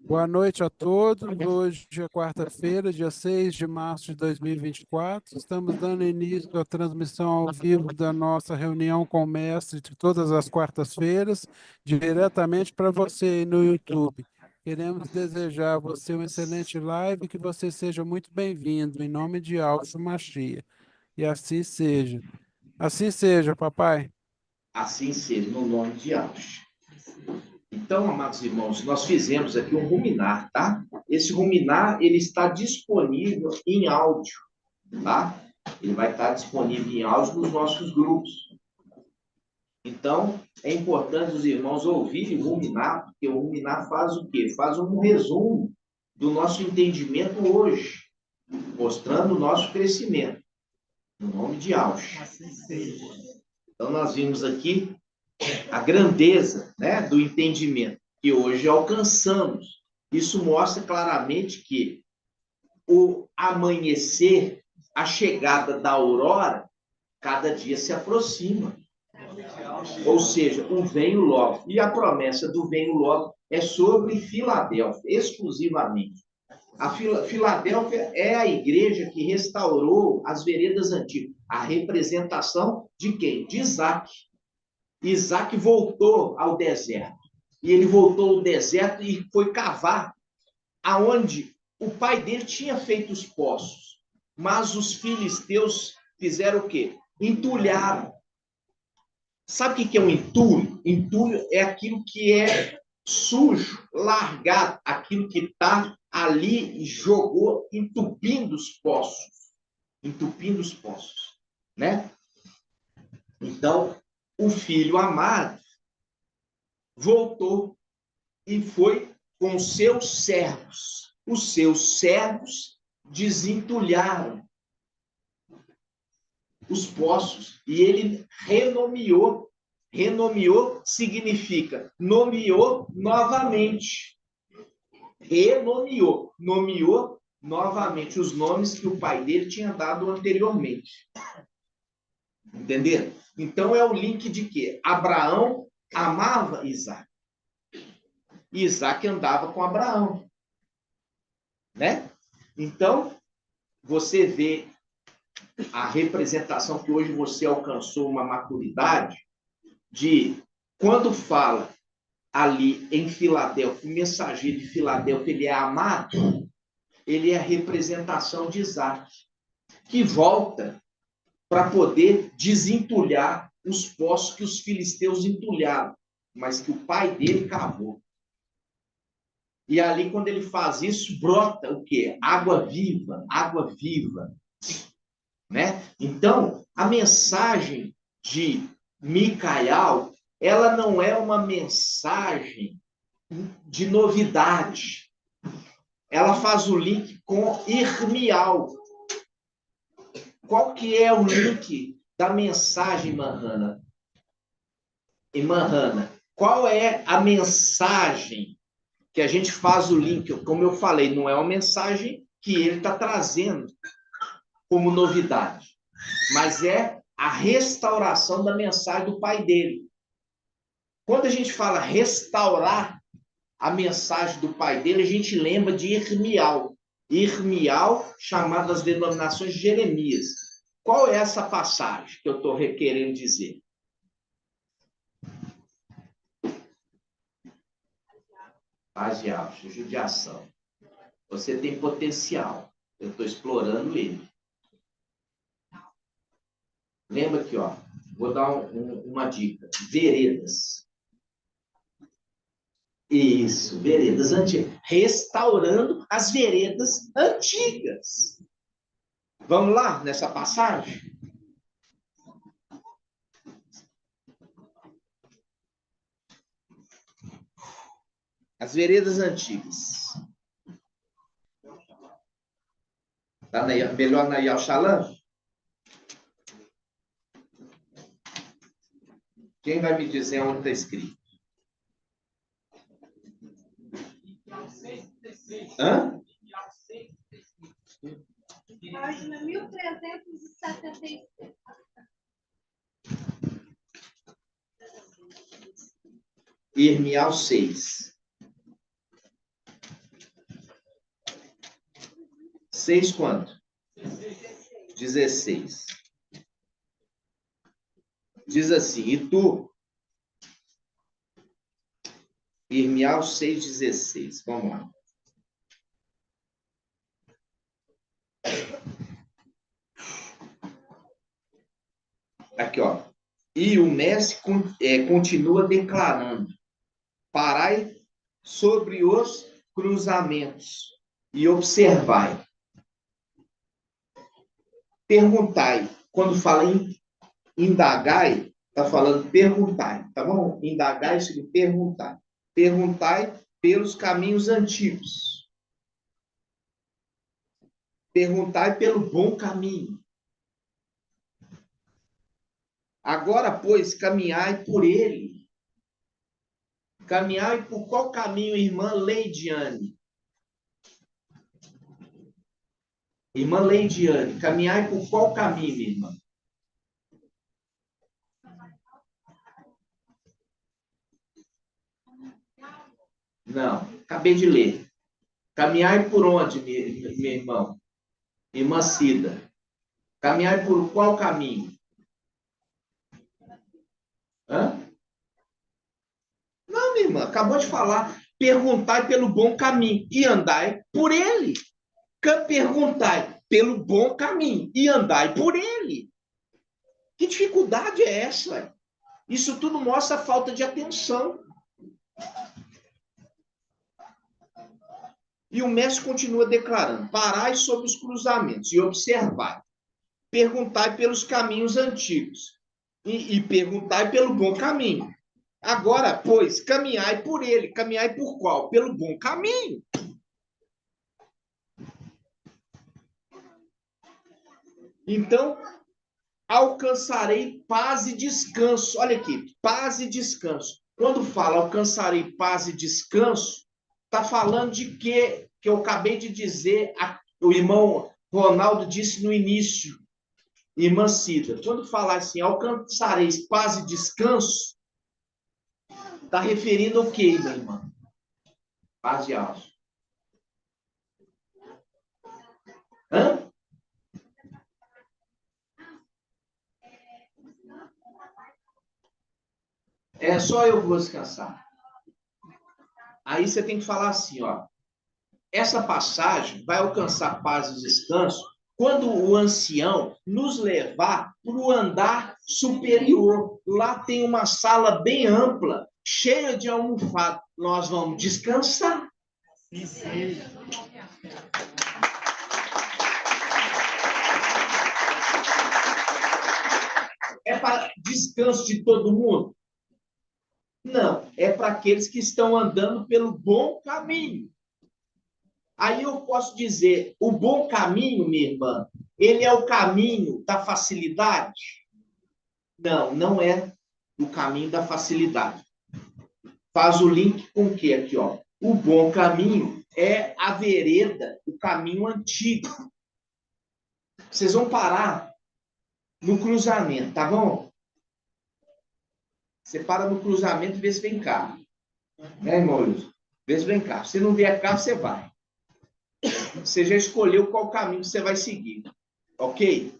Boa noite a todos. Hoje é quarta-feira, dia 6 de março de 2024. Estamos dando início à transmissão ao vivo da nossa reunião com o mestre de todas as quartas-feiras, diretamente para você aí no YouTube. Queremos desejar a você uma excelente live e que você seja muito bem-vindo, em nome de Alço Machia. E assim seja. Assim seja, papai. Assim seja, no nome de Deus. Então, amados irmãos, nós fizemos aqui um ruminar, tá? Esse ruminar, ele está disponível em áudio, tá? Ele vai estar disponível em áudio nos nossos grupos. Então, é importante os irmãos ouvirem o ruminar, porque o ruminar faz o quê? Faz um resumo do nosso entendimento hoje, mostrando o nosso crescimento, no nome de Deus. Assim seja. Então, nós vimos aqui a grandeza, né, do entendimento que hoje alcançamos. Isso mostra claramente que o amanhecer, a chegada da aurora, cada dia se aproxima. Ou seja, o venho logo. E a promessa do venho logo é sobre Filadélfia, exclusivamente. A Filadélfia é a igreja que restaurou as veredas antigas. A representação de quem? De Isaac. Isaac voltou ao deserto. E ele voltou ao deserto e foi cavar aonde o pai dele tinha feito os poços. Mas os filisteus fizeram o quê? Entulharam. Sabe o que é um entulho? Entulho é aquilo que é sujo, largado, aquilo que está ali e jogou, entupindo os poços. Entupindo os poços, né? Então, o filho amado voltou e foi com seus servos. Os seus servos desentulharam os poços e ele renomeou. Renomeou significa nomeou novamente. Renomeou, nomeou novamente os nomes que o pai dele tinha dado anteriormente. Entenderam? Então é o link de que Abraão amava Isaac. E Isaac andava com Abraão, né? Então, você vê a representação que hoje você alcançou uma maturidade de quando fala ali em Filadélfia, o mensageiro de Filadélfia, ele é amado, ele é a representação de Isaac, que volta para poder desentulhar os poços que os filisteus entulharam, mas que o pai dele cavou. E ali, quando ele faz isso, brota o quê? Água viva, água viva. Né? Então, a mensagem de Micael, ela não é uma mensagem de novidade. Ela faz o link com Irmial. Qual que é o link da mensagem, Manhana? E Manhana, qual é a mensagem que a gente faz o link? Como eu falei, não é uma mensagem que ele está trazendo como novidade, mas é a restauração da mensagem do pai dele. Quando a gente fala restaurar a mensagem do pai dele, a gente lembra de Irmial. Irmial, chamado das denominações de Jeremias. Qual é essa passagem que eu estou querendo dizer? Agiacho, judiação. Você tem potencial. Eu estou explorando ele. Lembra aqui, ó. Vou dar uma dica. Veredas. Isso, veredas antigas. Restaurando as veredas antigas. Vamos lá nessa passagem? As veredas antigas. Tá melhor na Yalxalan? Quem vai me dizer onde está escrito? Hã? Página 1376. Irmial 6. 6 quanto? 16. Diz assim, e tu, Irmial 6,16. Vamos lá. Aqui, ó. E o mestre continua declarando: parai sobre os cruzamentos e observai. Perguntai. Quando fala em indagai, está falando perguntai, tá bom? Indagai significa perguntar. Perguntai pelos caminhos antigos. Perguntai pelo bom caminho. Agora, pois, caminhai por ele. Caminhai por qual caminho, irmã Leidiane? Irmã Leidiane, caminhai por qual caminho, minha irmã? Não, acabei de ler. Caminhai por onde, meu irmão? Irmã Cida. Caminhai por qual caminho? Hã? Não, minha irmã, acabou de falar. Perguntai pelo bom caminho e andai por ele. Perguntai pelo bom caminho e andai por ele. Que dificuldade é essa? Isso tudo mostra a falta de atenção. E o mestre continua declarando: parai sobre os cruzamentos e observai. Perguntai pelos caminhos antigos e perguntai pelo bom caminho. Agora, pois, caminhai por ele. Caminhai por qual? Pelo bom caminho. Então, alcançarei paz e descanso. Olha aqui, paz e descanso. Quando fala alcançarei paz e descanso, está falando de quê? Que eu acabei de dizer, o irmão Ronaldo disse no início, irmã Cida. Quando falar assim, alcançareis paz e descanso, está referindo ao quê, minha irmã? Paz e alma. Hã? É só eu que vou descansar. Aí você tem que falar assim, ó. Essa passagem vai alcançar paz e descanso quando o ancião nos levar para o andar superior. Lá tem uma sala bem ampla, cheia de almofada. Nós vamos descansar. É para descanso de todo mundo? Não, é para aqueles que estão andando pelo bom caminho. Aí eu posso dizer, o bom caminho, minha irmã, ele é o caminho da facilidade? Não, não é o caminho da facilidade. Faz o link com o que aqui, ó? O bom caminho é a vereda, o caminho antigo. Vocês vão parar no cruzamento, tá bom? Você para no cruzamento e vê se vem carro. Né, irmão Wilson? Vê se vem carro. Se não vier carro, você vai. Você já escolheu qual caminho você vai seguir. Ok?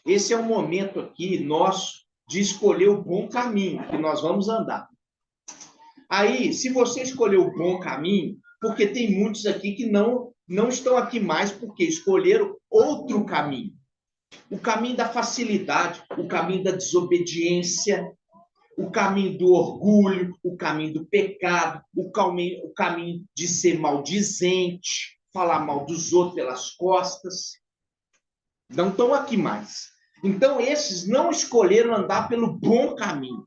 Esse é o momento aqui nosso de escolher o bom caminho que nós vamos andar. Aí, se você escolheu o bom caminho, porque tem muitos aqui que não estão aqui mais porque escolheram outro caminho. O caminho da facilidade, o caminho da desobediência, o caminho do orgulho, o caminho do pecado, o caminho de ser maldizente, falar mal dos outros pelas costas. Não estão aqui mais. Então, esses não escolheram andar pelo bom caminho.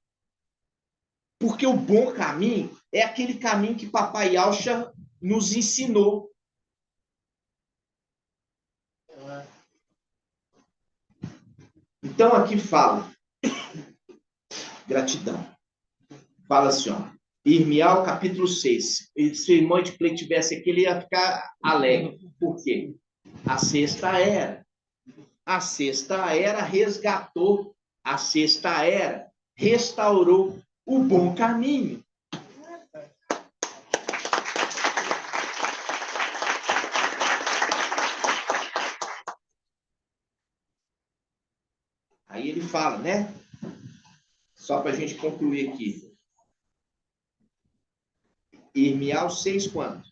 Porque o bom caminho é aquele caminho que Papai Alcha nos ensinou. Então, aqui fala. Gratidão. Fala assim, ó. Irmial, capítulo 6. E se o irmão de Play tivesse aqui, ele ia ficar alegre. Por quê? A sexta era. A sexta era resgatou. A sexta era restaurou o bom caminho. fala, né? Só para a gente concluir aqui. Irmial 6, quanto?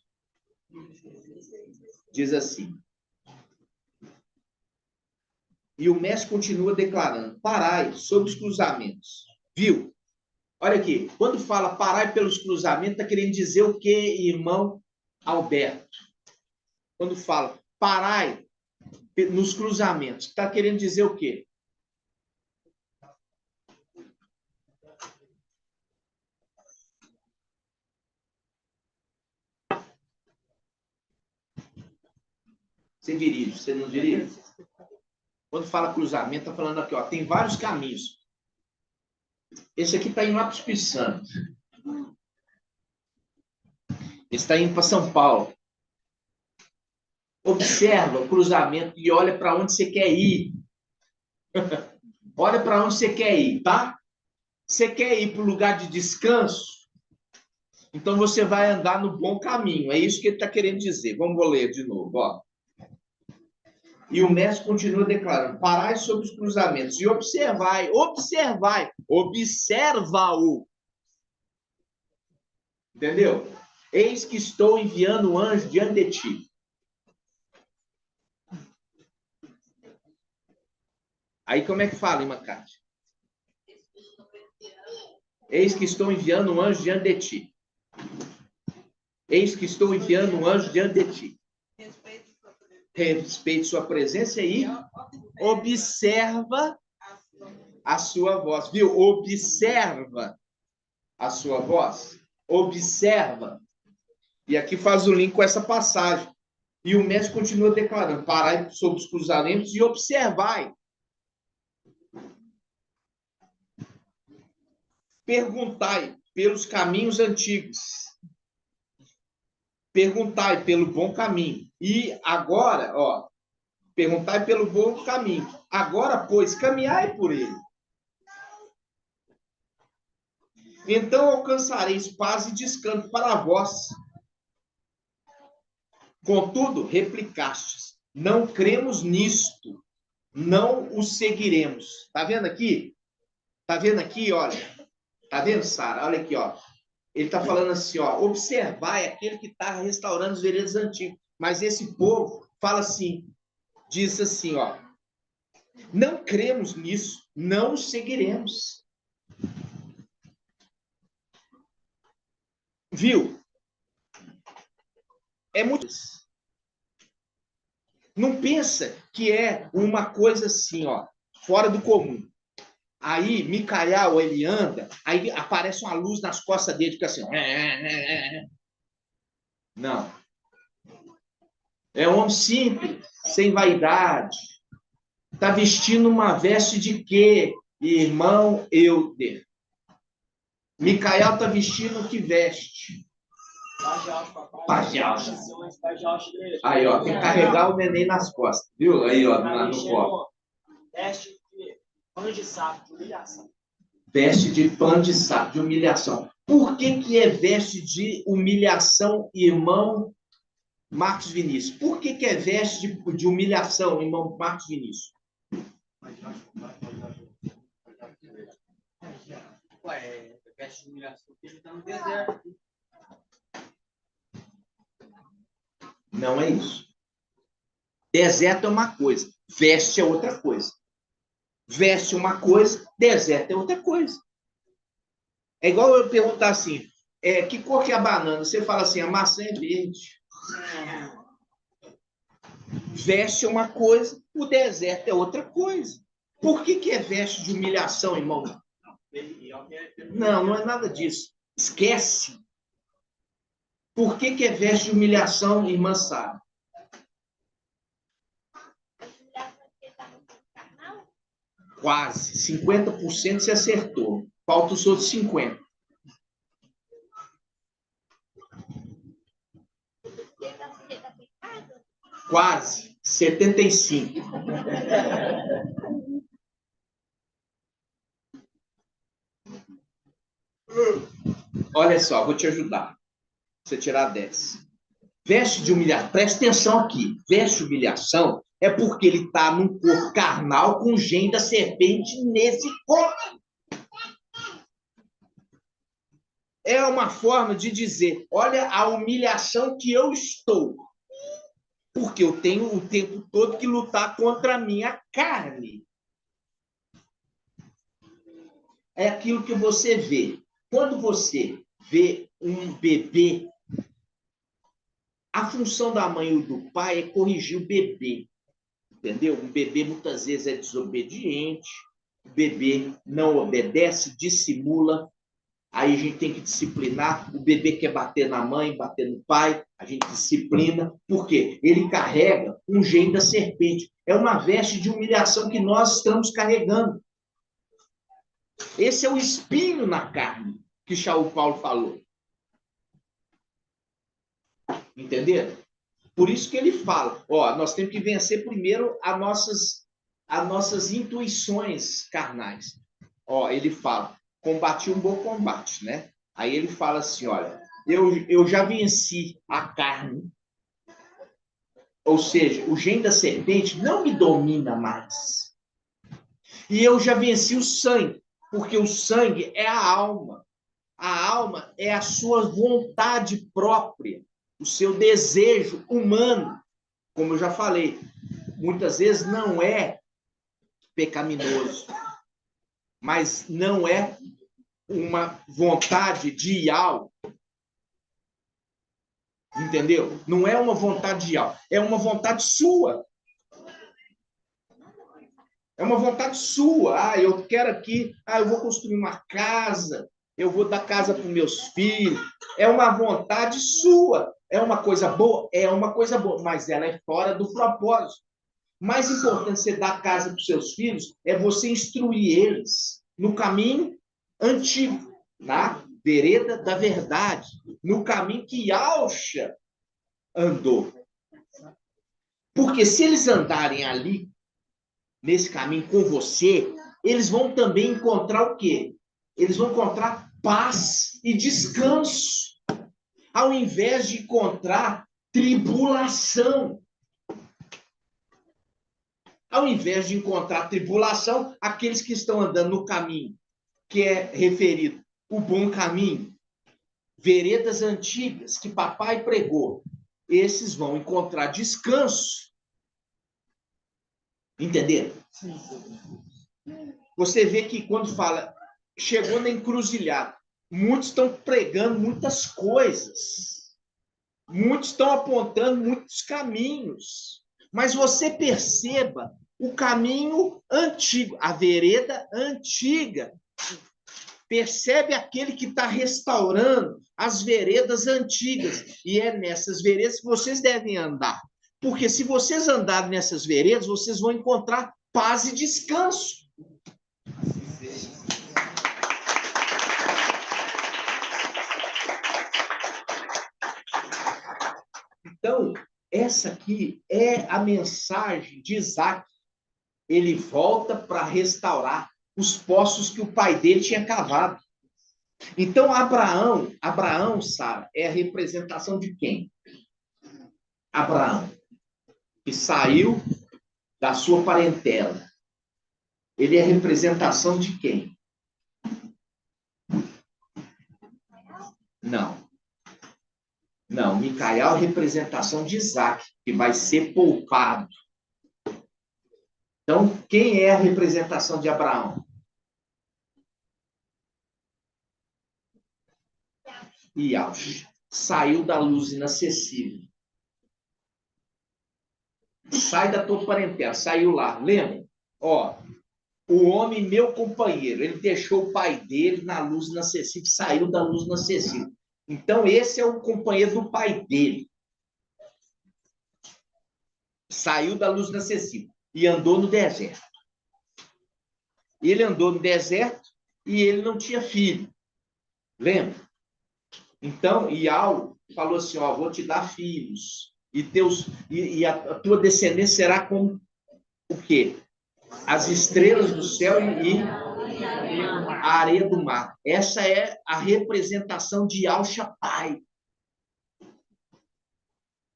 Diz assim. E o mestre continua declarando: parai sobre os cruzamentos. Viu? Olha aqui. Quando fala parai pelos cruzamentos, está querendo dizer o quê, irmão Alberto? Quando fala parai nos cruzamentos, está querendo dizer o quê? Você dirige, você não dirige? Quando fala cruzamento, está falando aqui, ó, tem vários caminhos. Esse aqui está indo lá para o Espírito Santo. Esse está indo para São Paulo. Observa o cruzamento e olha para onde você quer ir. Olha para onde você quer ir, tá? Você quer ir para o lugar de descanso? Então você vai andar no bom caminho. É isso que ele está querendo dizer. Vamos ler de novo, ó. E o mestre continua declarando: parai sobre os cruzamentos e observai, observa-o. Entendeu? Eis que estou enviando um anjo diante de ti. Aí como é que fala, irmã Cátia? Eis que estou enviando um anjo diante de ti. Eis que estou enviando um anjo diante de ti. Respeite sua presença e observa a sua voz. Viu? Observa a sua voz. Observa. E aqui faz o link com essa passagem. E o mestre continua declarando: parai sobre os cruzamentos e observai. Perguntai pelos caminhos antigos. Perguntai pelo bom caminho. E agora, ó, perguntai pelo bom caminho. Agora, pois, caminhai por ele. Então alcançareis paz e descanso para vós. Contudo, replicastes: não cremos nisto, não o seguiremos. Está vendo aqui? Está vendo aqui, olha? Está vendo, Sara? Olha aqui, ó. Ele está falando assim, ó, observar é aquele que está restaurando os veredas antigos. Mas esse povo fala assim, diz assim, ó, não cremos nisso, não o seguiremos. Viu? É muito... Não pensa que é uma coisa assim, ó, fora do comum. Aí, Micael, ele anda, aí aparece uma luz nas costas dele, fica assim. Não. É um homem simples, sem vaidade. Está vestindo uma veste de quê, irmão Euder? Micael está vestindo que veste? Pajalcha. Aí, ó, tem que carregar o neném nas costas, viu? Aí, ó, no copo. Veste de pano de saco, de humilhação. Veste de pano de saco, de humilhação. Por que é veste de humilhação, irmão Marcos Vinícius? Por que é veste de humilhação, irmão Marcos Vinícius? Ué, veste de humilhação porque ele está no deserto. Não é isso. Deserto é uma coisa, veste é outra coisa. Veste uma coisa, deserto é outra coisa. É igual eu perguntar assim, que cor que é a banana? Você fala assim, a maçã é verde. Veste é uma coisa, o deserto é outra coisa. Por que é veste de humilhação, irmão? Não, não é nada disso. Esquece. Por que é veste de humilhação, irmã Sara? Quase. 50% se acertou. Falta os outros 50%. Quase. 75%. Olha só, vou te ajudar. Você tirar 10. Veste de humilhação. Presta atenção aqui. Veste de humilhação É porque ele está num corpo carnal com o gene da serpente nesse corpo. É uma forma de dizer, olha a humilhação que eu estou. Porque eu tenho o tempo todo que lutar contra a minha carne. É aquilo que você vê. Quando você vê um bebê, a função da mãe ou do pai é corrigir o bebê. Entendeu? Um bebê muitas vezes é desobediente, o bebê não obedece, dissimula. Aí a gente tem que disciplinar. O bebê quer bater na mãe, bater no pai, a gente disciplina. Por quê? Ele carrega um gene da serpente. É uma veste de humilhação que nós estamos carregando. Esse é o espinho na carne que Shaul Paulo falou. Entenderam? Por isso que ele fala, ó, nós temos que vencer primeiro as nossas intuições carnais. Ó, ele fala, combati um bom combate, né? Aí ele fala assim, olha, eu já venci a carne, ou seja, o gene da serpente não me domina mais. E eu já venci o sangue, porque o sangue é a alma. A alma é a sua vontade própria, o seu desejo humano. Como eu já falei, muitas vezes não é pecaminoso, mas não é uma vontade de ir ao. Entendeu? Não é uma vontade de ir ao, é uma vontade sua. É uma vontade sua. Ah, eu quero aqui, eu vou construir uma casa, eu vou dar casa para os meus filhos. É uma vontade sua. É uma coisa boa? É uma coisa boa, mas ela é fora do propósito. Mais importante você dar casa para os seus filhos é você instruir eles no caminho antigo, na vereda da verdade, no caminho que Yahshua andou. Porque se eles andarem ali, nesse caminho com você, eles vão também encontrar o quê? Eles vão encontrar paz e descanso, ao invés de encontrar tribulação. Ao invés de encontrar tribulação, aqueles que estão andando no caminho, que é referido o bom caminho, veredas antigas que papai pregou, esses vão encontrar descanso. Entenderam? Sim. Você vê que quando fala, chegou na encruzilhada, muitos estão pregando muitas coisas, muitos estão apontando muitos caminhos, mas você perceba o caminho antigo, a vereda antiga. Percebe aquele que está restaurando as veredas antigas. E é nessas veredas que vocês devem andar. Porque se vocês andarem nessas veredas, vocês vão encontrar paz e descanso. Então, essa aqui é a mensagem de Isaac. Ele volta para restaurar os poços que o pai dele tinha cavado. Então, Abraão, Sara, é a representação de quem? Abraão, que saiu da sua parentela. Ele é a representação de quem? Não, Micael é a representação de Isaac, que vai ser poupado. Então, quem é a representação de Abraão? Yahshua. Saiu da luz inacessível. Sai da tua parentela, saiu lá. Lembra? Ó, o homem, meu companheiro, ele deixou o pai dele na luz inacessível, saiu da luz inacessível. Então, esse é o companheiro do pai dele. Saiu da luz inacessível e andou no deserto. Ele andou no deserto e ele não tinha filho. Lembra? Então, Iau falou assim, ó, vou te dar filhos. E a tua descendência será como o quê? As estrelas do céu e a areia do mar. Essa é a representação de Yahshua Pai.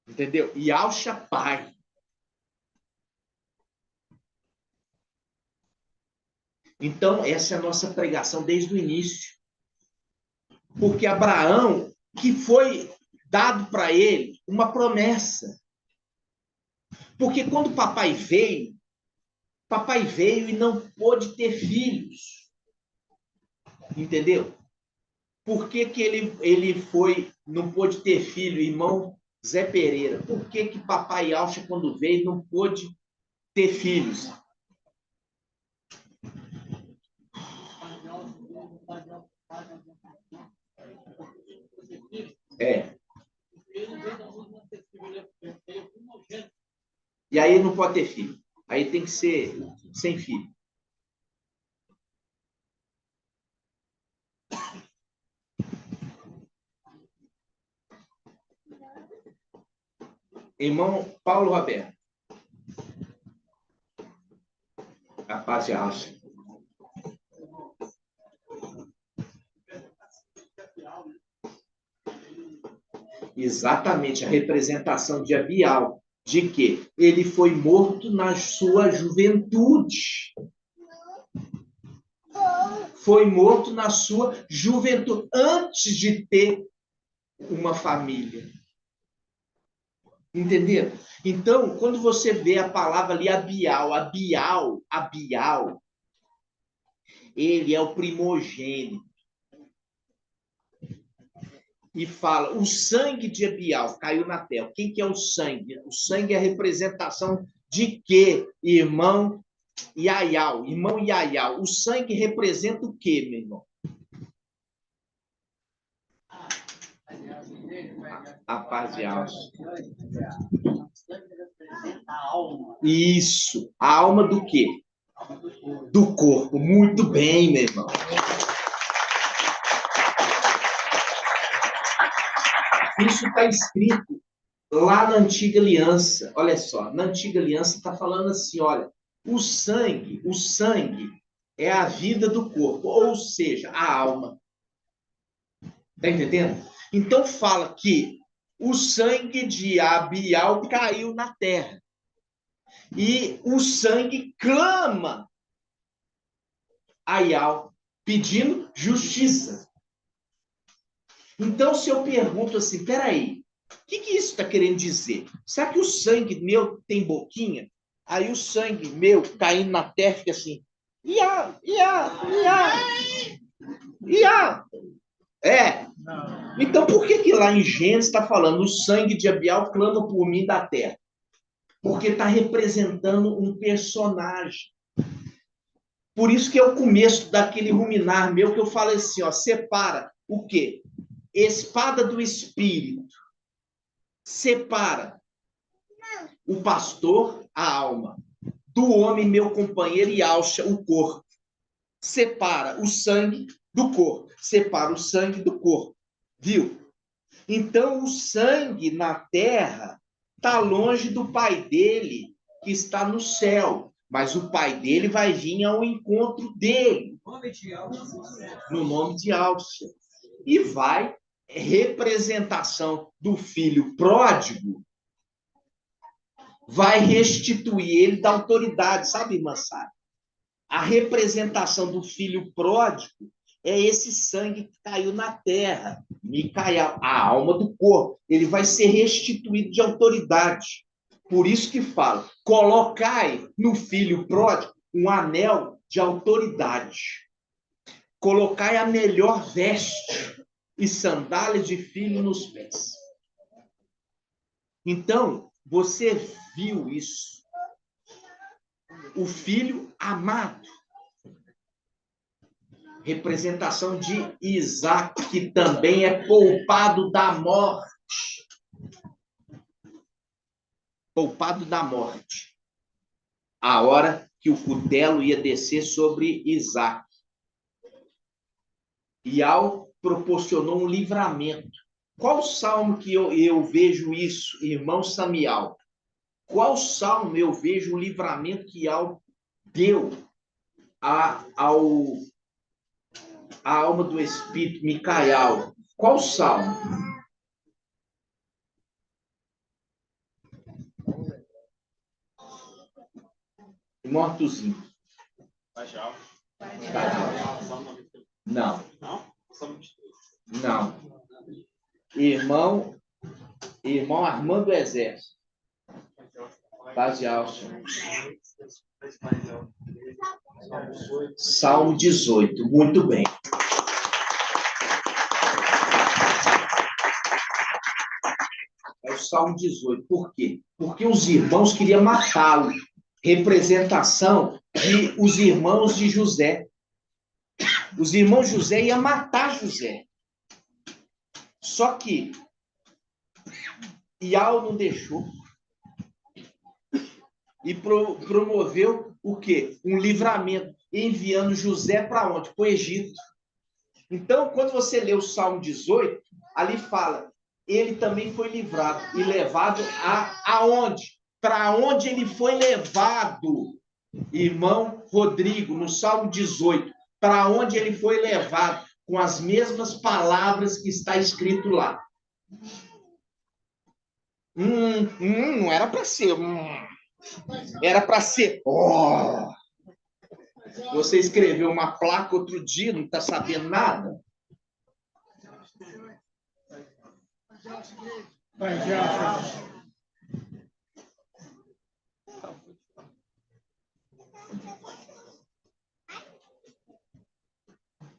Entendeu? Yahshua Pai. Então, essa é a nossa pregação desde o início. Porque Abraão, que foi dado para ele uma promessa. Porque quando papai veio e não pôde ter filhos. Entendeu? Por que, que ele não pôde ter filho, irmão Zé Pereira? Por que, que papai Alcha, quando veio, não pôde ter filhos? É. E aí não pode ter filho. Aí tem que ser sem filho. Irmão Paulo Roberto. A paz de Alcha. Exatamente, a representação de Abial. De que ele foi morto na sua juventude. Foi morto na sua juventude, antes de ter uma família. Entendeu? Então, quando você vê a palavra ali, Abial, ele é o primogênito. E fala, o sangue de Abial caiu na terra. Quem que é o sangue? O sangue é a representação de quê, irmão Iaial? Irmão Iaial, o sangue representa o quê, meu irmão? A paz de Alça. Isso. A alma do quê? Do corpo. Muito bem, meu irmão. Isso está escrito lá na Antiga Aliança. Olha só, na Antiga Aliança está falando assim, olha, o sangue é a vida do corpo, ou seja, a alma. Está entendendo? Então fala que o sangue de Abial caiu na terra. E o sangue clama a Ial, pedindo justiça. Então, se eu pergunto assim, peraí, o que isso está querendo dizer? Será que o sangue meu tem boquinha? Aí o sangue meu caindo na terra fica assim, Iá, Iá, Iá, Iá. É. Então, por que lá em Gênesis está falando o sangue de Abial clama por mim da terra? Porque está representando um personagem. Por isso que é o começo daquele ruminar meu que eu falo assim, ó, separa o quê? Espada do Espírito. Separa o pastor, a alma, do homem, meu companheiro, e Alcha, o corpo. Separa o sangue do corpo. Separa o sangue do corpo. Viu? Então, o sangue na terra está longe do pai dele, que está no céu. Mas o pai dele vai vir ao encontro dele. No nome de Alça. E vai, representação do filho pródigo, vai restituir ele da autoridade. Sabe, irmã Sara? A representação do filho pródigo é esse sangue que caiu na terra. Micael, a alma do corpo. Ele vai ser restituído de autoridade. Por isso que fala, colocai no filho pródigo um anel de autoridade. Colocai a melhor veste e sandálias de filho nos pés. Então, você viu isso. O filho amado. Representação de Isaac, que também é poupado da morte. Poupado da morte. A hora que o cutelo ia descer sobre Isaac. Ial proporcionou um livramento. Qual salmo que eu vejo isso, irmão Samial? Qual salmo eu vejo o livramento que Ial deu a alma do Espírito, Micael? Qual salmo? Irmão Artuzinho. Não. Não. Irmão Armando Exército. Paz e Alcio. Salmo 18. Muito bem. É o Salmo 18. Por quê? Porque os irmãos queriam matá-lo. Representação de os irmãos de José. Os irmãos José iam matar José. Só que Ial não deixou. E promoveu o quê? Um livramento, enviando José para onde? Para o Egito. Então, quando você lê o Salmo 18, ali fala, ele também foi livrado e levado aonde? Para onde ele foi levado? Irmão Rodrigo, no Salmo 18, para onde ele foi levado? Com as mesmas palavras que está escrito lá. Não era para ser. Era para ser. Oh. Você escreveu uma placa outro dia, não está sabendo nada?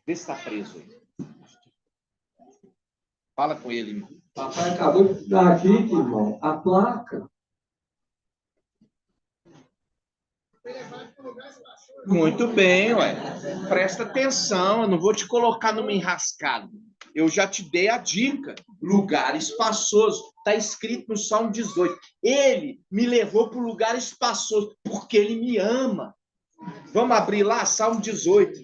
Vê se está preso aí. Fala com ele, irmão. Papai acabou de dar aqui, irmão, a placa. Muito bem, ué. Presta atenção, eu não vou te colocar numa enrascada. Eu já te dei a dica. Lugar espaçoso. Está escrito no Salmo 18. Ele me levou para o lugar espaçoso, porque ele me ama. Vamos abrir lá, Salmo 18.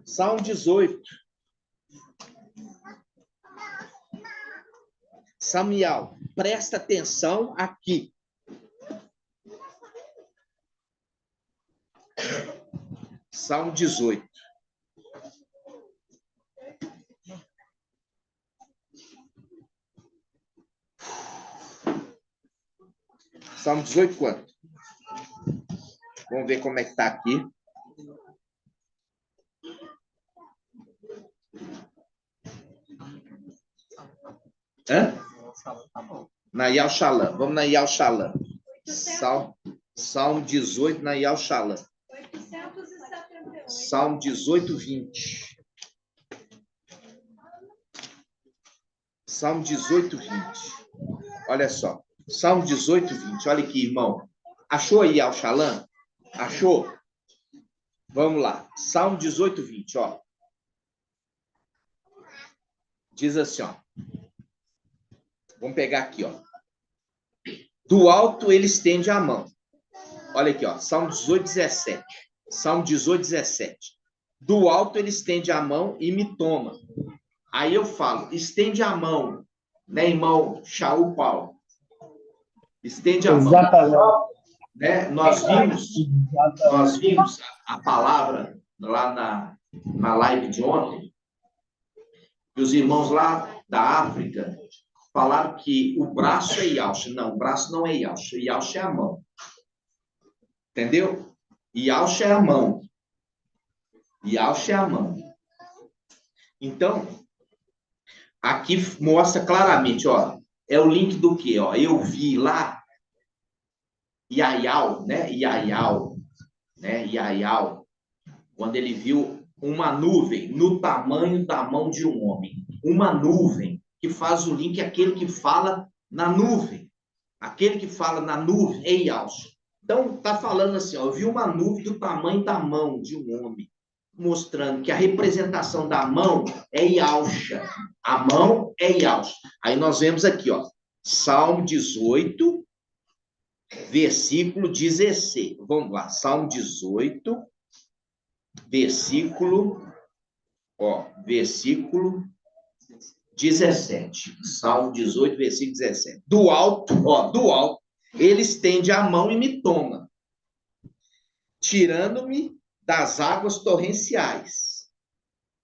Salmo 18. Samuel, presta atenção aqui. Salmo 18. Salmo 18 quanto? Vamos ver como é que está aqui. Hã? Na Yal Shalom. Vamos na Yal Shalom. Salmo 18 na Yal Shalom. 878. Salmo 18, 20. Salmo 18, 20. Olha só. Salmo 18, 20. Olha aqui, irmão. Achou aí Yal Shalom? Achou? Vamos lá. Salmo 18, 20, ó. Diz assim, ó. Vamos pegar aqui, ó. Do alto ele estende a mão. Olha aqui, ó. Salmo 18, 17. Salmo 18, 17. Do alto ele estende a mão e me toma. Aí eu falo, estende a mão, né, irmão Shaul Paulo? Estende a mão. Exatamente. Né? Nós vimos a palavra lá na live de ontem, que os irmãos lá da África falaram que o braço é Yalcha. Não, o braço não é Yalcha. Yalcha é a mão. Entendeu? Yalcha é a mão. Yalcha é a mão. Então, aqui mostra claramente, ó, é o link do quê? Ó, eu vi lá Yayal, né? Yayal, né? Yayal, quando ele viu uma nuvem no tamanho da mão de um homem. Uma nuvem que faz o link, aquele que fala na nuvem. Aquele que fala na nuvem é Yalcha. Então, está falando assim, ó, eu vi uma nuvem do tamanho da mão de um homem, mostrando que a representação da mão é Yalcha. A mão é Yalcha. Aí nós vemos aqui, ó, Salmo 18, versículo 16. Vamos lá, Salmo 18, versículo 17. Salmo 18, versículo 17. Do alto, ele estende a mão e me toma, tirando-me das águas torrenciais.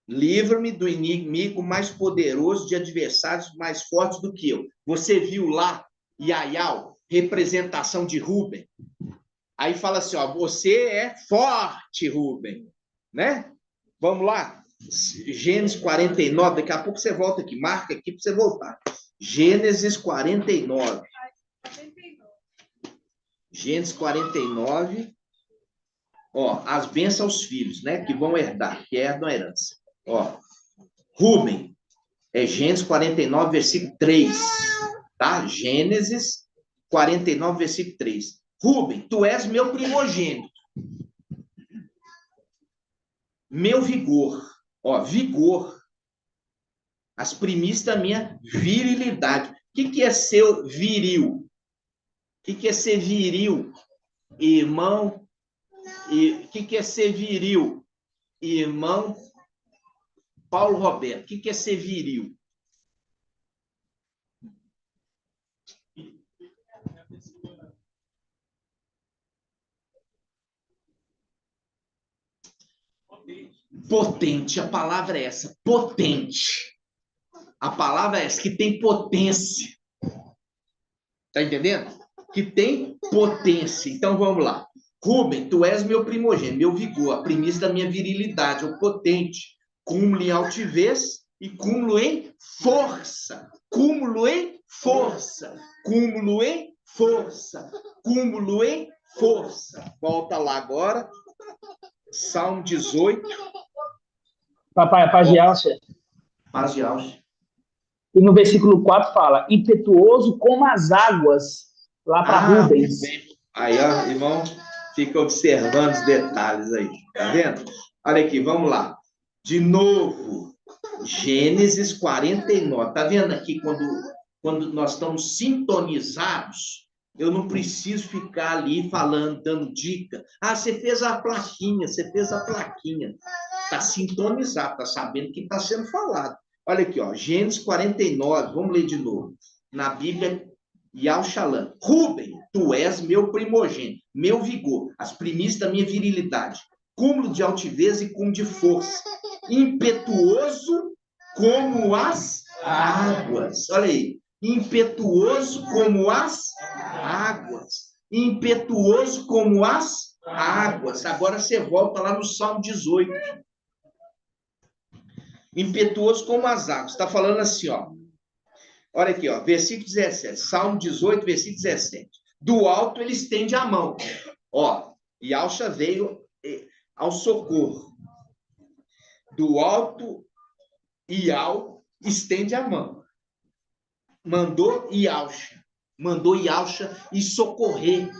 Livra-me do inimigo mais poderoso, de adversários mais fortes do que eu. Você viu lá, Yayal, representação de Rúben? Aí fala assim, ó, você é forte, Rubem, né? Vamos lá. Gênesis 49, daqui a pouco você volta aqui, marca aqui para você voltar. Gênesis 49. Gênesis 49. Ó, as bênçãos aos filhos, né? Que vão herdar, que herdam a herança. Ó, Rubem, é Gênesis 49, versículo 3. Tá? Gênesis 49, versículo 3. Rubem, tu és meu primogênito. Meu vigor. Ó, vigor. As primícias da minha virilidade. O que é ser viril? O que é ser viril, irmão? O que é ser viril, irmão Paulo Roberto? O que é ser viril? Potente, a palavra é essa, potente. A palavra é essa, que tem potência. Tá entendendo? Que tem potência. Então vamos lá. Rubem, tu és meu primogênito, meu vigor, a primícia da minha virilidade, o potente, cúmulo em altivez e cúmulo em força. Cúmulo em força. Cúmulo em força. Cúmulo em força. Volta lá agora. Salmo 18. Papai, a paz de Alcia. Paz de Alcia. E no versículo 4 fala, impetuoso como as águas, lá para Rubens. Aí, ó, irmão, fica observando os detalhes aí, tá vendo? Olha aqui, vamos lá. De novo, Gênesis 49. Tá vendo aqui, quando nós estamos sintonizados, eu não preciso ficar ali falando, dando dica. Ah, você fez a plaquinha, você fez a plaquinha. Está sintonizado, está sabendo o que está sendo falado. Olha aqui, ó, Gênesis 49, vamos ler de novo. Na Bíblia, Yal-Shalom. Rubem, tu és meu primogênito, meu vigor, as primícias da minha virilidade, cúmulo de altivez e cúmulo de força, impetuoso como as águas. Olha aí, impetuoso como as águas. Impetuoso como as águas. Agora você volta lá no Salmo 18. Impetuoso como as águas. Está falando assim, ó. Olha aqui, ó, versículo 17. Salmo 18, versículo 17. Do alto ele estende a mão. Ó, Yalcha veio ao socorro. Do alto, Ial estende a mão. Mandou Yalcha. Mandou Yalcha ir socorrer.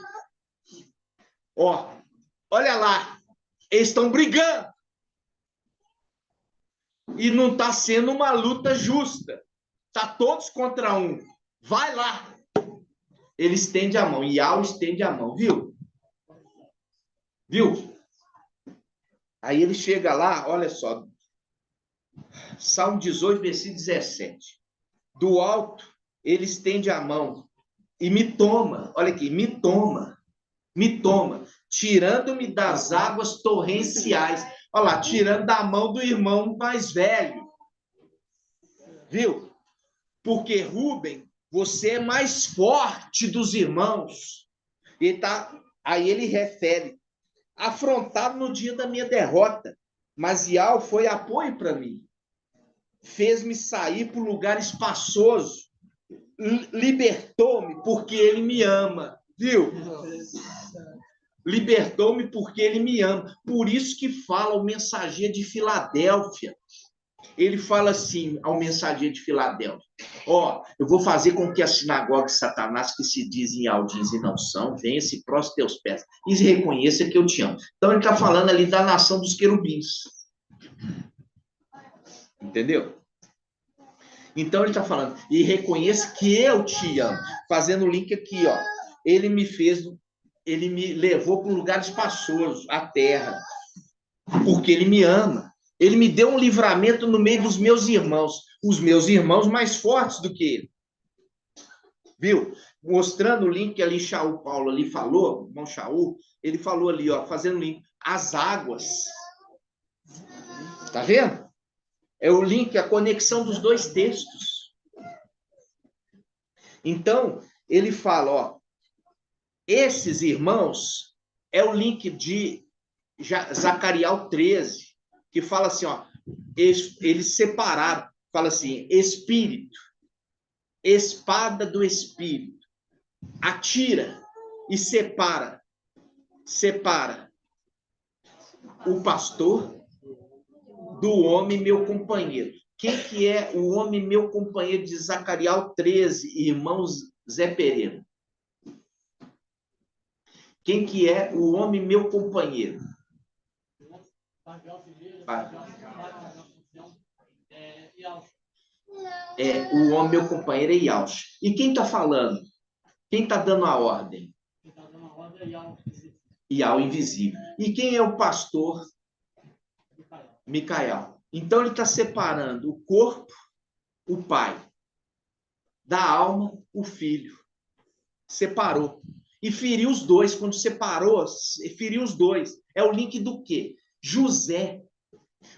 Ó, olha lá. Eles estão brigando. E não está sendo uma luta justa. Está todos contra um. Vai lá. Ele estende a mão. Ial estende a mão, viu? Viu? Aí ele chega lá, olha só. Salmo 18, versículo 17. Do alto, ele estende a mão e me toma. Olha aqui, me toma. Me toma. Tirando-me das águas torrenciais. Olha lá, tirando da mão do irmão mais velho. Viu? Porque, Rubem, você é mais forte dos irmãos. Aí ele refere, afrontado no dia da minha derrota, mas Ial foi apoio para mim. Fez-me sair para um lugar espaçoso. Libertou-me porque ele me ama. Viu? Libertou-me porque ele me ama. Por isso que fala o mensageiro de Filadélfia. Ele fala assim ao mensageiro de Filadélfia: ó, eu vou fazer com que a sinagoga de Satanás, que se dizem aldins e não são, venha, se prostre teus pés e reconheça que eu te amo. Então ele está falando ali da nação dos querubins. Entendeu? Então ele está falando, e reconheça que eu te amo. Fazendo o link aqui, ó. Ele me levou para um lugar espaçoso, a terra, porque ele me ama. Ele me deu um livramento no meio dos meus irmãos, os meus irmãos mais fortes do que ele. Viu? Mostrando o link ali, Shaul Paulo ali falou, irmão Shaul, ele falou ali, ó, fazendo o link, as águas. Tá vendo? É o link, a conexão dos dois textos. Então, ele fala, ó, esses irmãos é o link de Zacarias 13, que fala assim, ó, eles separaram, fala assim, espírito, espada do espírito, atira e separa o pastor do homem meu companheiro. Quem que é o homem meu companheiro de Zacarias 13, irmãos Zé Pereira? Quem que é o homem meu companheiro? O homem meu companheiro é Yaush. E quem está falando? Quem está dando a ordem? Iau invisível. E quem é o pastor? Micael. Então ele está separando o corpo, o pai, da alma, o filho. Separou. E feriu os dois. Quando separou, feriu os dois. É o link do quê? José.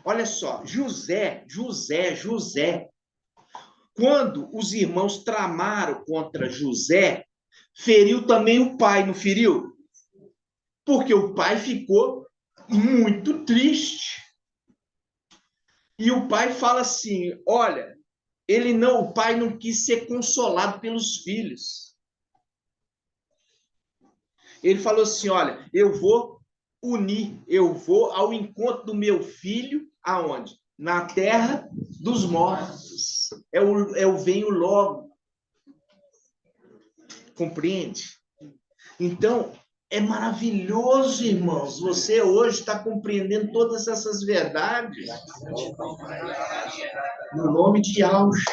Olha só, José. Quando os irmãos tramaram contra José, feriu também o pai, não feriu? Porque o pai ficou muito triste. E o pai fala assim, olha, o pai não quis ser consolado pelos filhos. Ele falou assim, olha, eu vou ao encontro do meu filho, aonde? Na terra dos mortos. Eu venho logo. Compreende? Então, é maravilhoso, irmãos. Você hoje está compreendendo todas essas verdades. No nome de Yaush.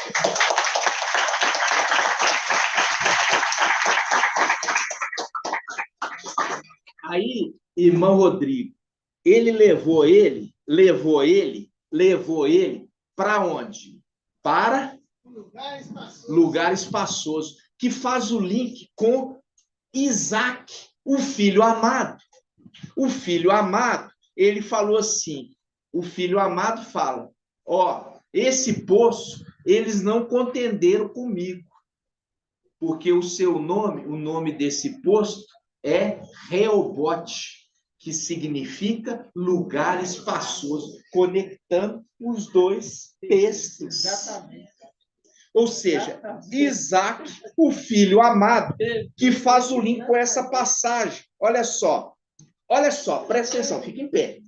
Aí, irmão Rodrigo, ele levou ele para onde? Para lugar espaçoso, que faz o link com Isaac, o filho amado. O filho amado, ele falou assim, o filho amado fala, ó, esse poço, eles não contenderam comigo, porque o nome desse poço é Reobote, que significa lugar espaçoso, conectando os dois textos. Exatamente. Ou seja, Isaac, o filho amado, que faz o link com essa passagem. Olha só, presta atenção, fica em pé.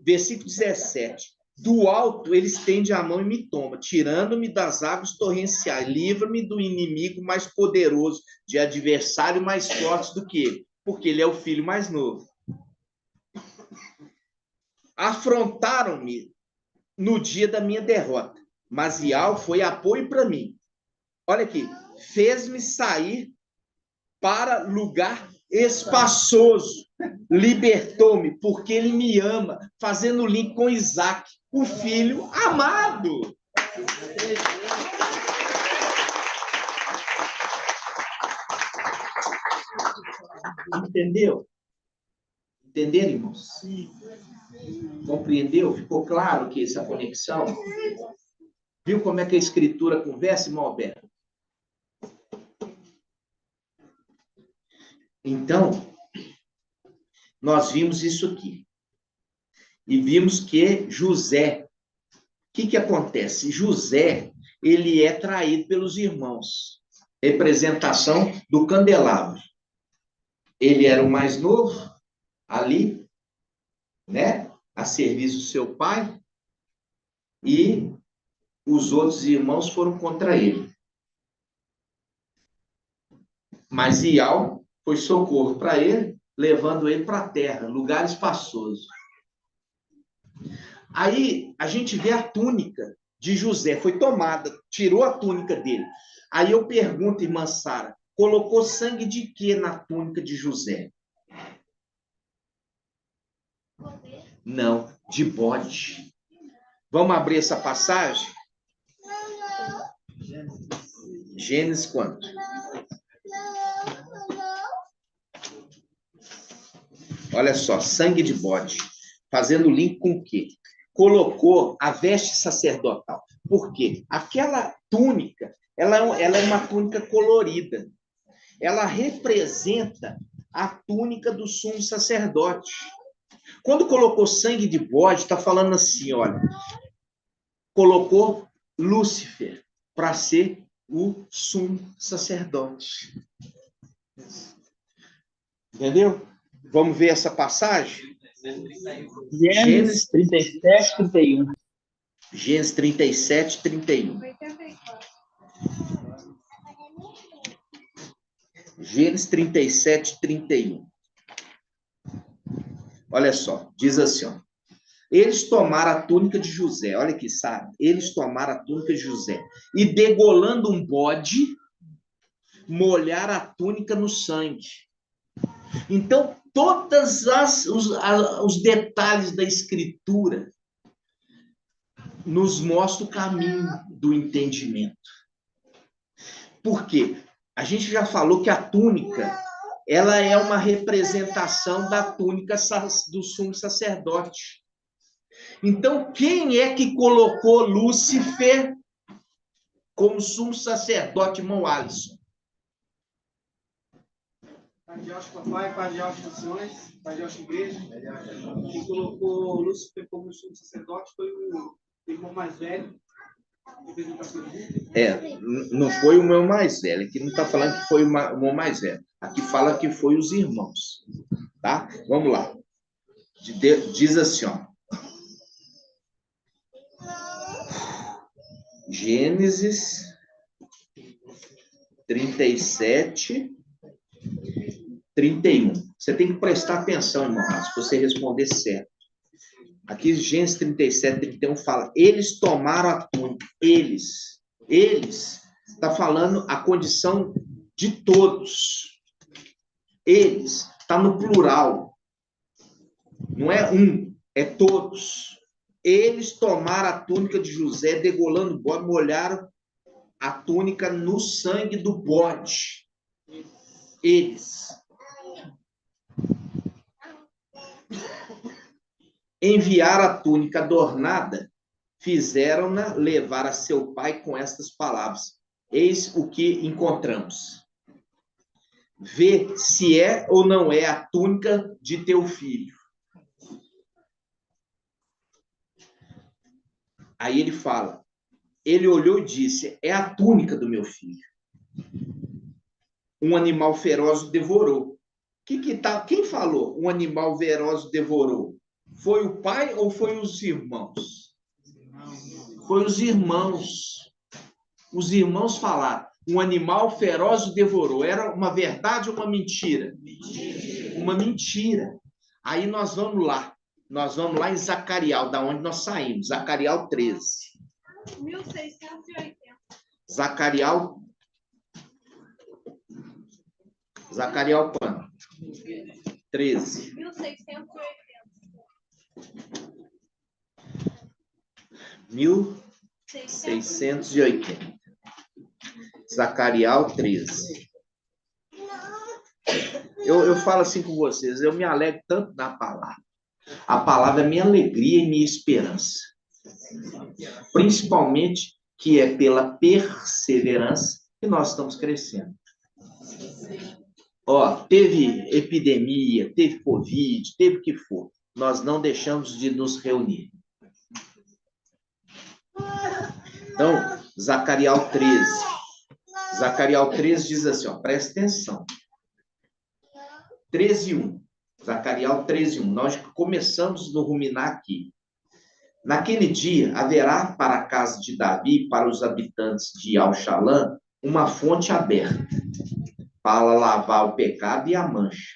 Versículo 17. Do alto ele estende a mão e me toma, tirando-me das águas torrenciais, livra-me do inimigo mais poderoso, de adversário mais forte do que ele, porque ele é o filho mais novo. Afrontaram-me no dia da minha derrota, mas Iau foi apoio para mim. Olha aqui, fez-me sair para lugar espaçoso, libertou-me, porque ele me ama, fazendo o link com Isaac, o filho amado. Entendeu? Entenderam, irmãos? Sim. Compreendeu? Ficou claro que essa conexão? Viu como é que a Escritura conversa, irmão Alberto? Então, nós vimos isso aqui. E vimos que José, o que acontece? José, ele é traído pelos irmãos. Representação do candelabro. Ele era o mais novo, ali, né? A serviço do seu pai. E os outros irmãos foram contra ele. Mas Iau foi socorro para ele, levando ele para a terra, lugar espaçoso. Aí a gente vê a túnica de José, foi tomada, tirou a túnica dele. Aí eu pergunto, irmã Sara, colocou sangue de quê na túnica de José? Não, de bode. Vamos abrir essa passagem? Gênesis quanto? Olha só, sangue de bode. Fazendo link com o quê? Colocou a veste sacerdotal. Por quê? Aquela túnica, ela é uma túnica colorida. Ela representa a túnica do sumo sacerdote. Quando colocou sangue de bode, está falando assim, olha, colocou Lúcifer para ser o sumo sacerdote. Entendeu? Vamos ver essa passagem? Gênesis 37, 31. Gênesis 37, 31. 84. Gênesis 37, 31. Olha só, diz assim, ó. Eles tomaram a túnica de José, olha que sabe, eles tomaram a túnica de José e degolando um bode, molharam a túnica no sangue. Então, todos os detalhes da escritura nos mostram o caminho do entendimento. Por quê? A gente já falou que a túnica, ela é uma representação da túnica do sumo sacerdote. Então, quem é que colocou Lúcifer como sumo sacerdote, irmão Alisson? Pai de Austin Papai, Pai de Austin Nações, Pai de Austin Igreja. Quem colocou Lúcifer como sumo sacerdote foi o irmão mais velho. Não foi o meu mais velho. Aqui não está falando que foi o meu mais velho. Aqui fala que foi os irmãos. Tá? Vamos lá. Diz assim, ó. Gênesis 37, 31. Você tem que prestar atenção, irmão, se você responder certo. Aqui, Gênesis 37, 31 fala, eles tomaram a túnica. Eles, está falando a condição de todos. Eles, está no plural. Não é um, é todos. Eles tomaram a túnica de José, degolando o bode, molharam a túnica no sangue do bode. Eles. Enviaram a túnica adornada, fizeram-na levar a seu pai com estas palavras. Eis o que encontramos. Vê se é ou não é a túnica de teu filho. Aí ele fala, ele olhou e disse, é a túnica do meu filho. Um animal feroz o devorou. Quem falou? Um animal feroz o devorou. Foi o pai ou foi os irmãos? Foi os irmãos. Os irmãos falaram, um animal feroz o devorou. Era uma verdade ou uma mentira? Uma mentira. Aí nós vamos lá. Nós vamos lá em Zacarial, da onde nós saímos. Zacarial 13. 1680. Zacarial quanto? 13. 1680. 1680. Zacarial 13. Eu falo assim com vocês, eu me alegro tanto na palavra. A palavra é minha alegria e minha esperança. Principalmente que é pela perseverança que nós estamos crescendo. Teve epidemia, teve Covid, teve o que for. Nós não deixamos de nos reunir. Então, Zacarial 13. Zacarial 13 diz assim, presta atenção. 13:1. Zacarial 13:1. Nós começamos no ruminar aqui. Naquele dia, haverá para a casa de Davi, para os habitantes de Al-Shalã, uma fonte aberta, para lavar o pecado e a mancha.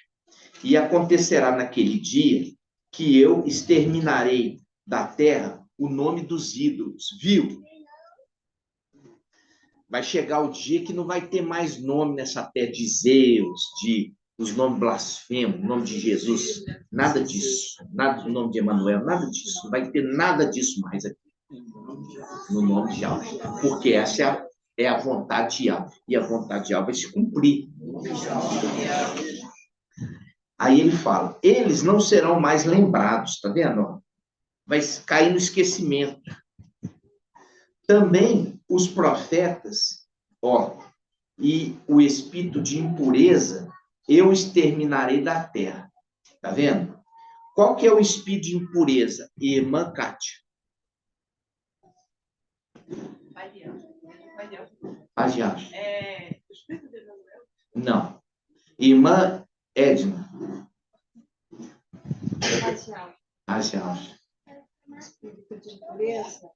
E acontecerá naquele dia que eu exterminarei da terra o nome dos ídolos. Viu? Vai chegar o dia que não vai ter mais nome nessa terra de Zeus, de os nomes blasfemos, o nome de Jesus, nada disso, nada do nome de Emanuel, nada disso, não vai ter nada disso mais aqui, no nome de Yahvé, porque essa é a vontade de Yahvé, e a vontade de Yahvé vai se cumprir. Aí ele fala, eles não serão mais lembrados, tá vendo? Vai cair no esquecimento. Também os profetas, e o espírito de impureza, eu exterminarei da terra. Tá vendo? Qual que é o espírito de impureza? Irmã Kátia. Paz de anjo. O espírito de Emanuel? Não. Irmã Edna. Paz de anjo. Espírito de impureza?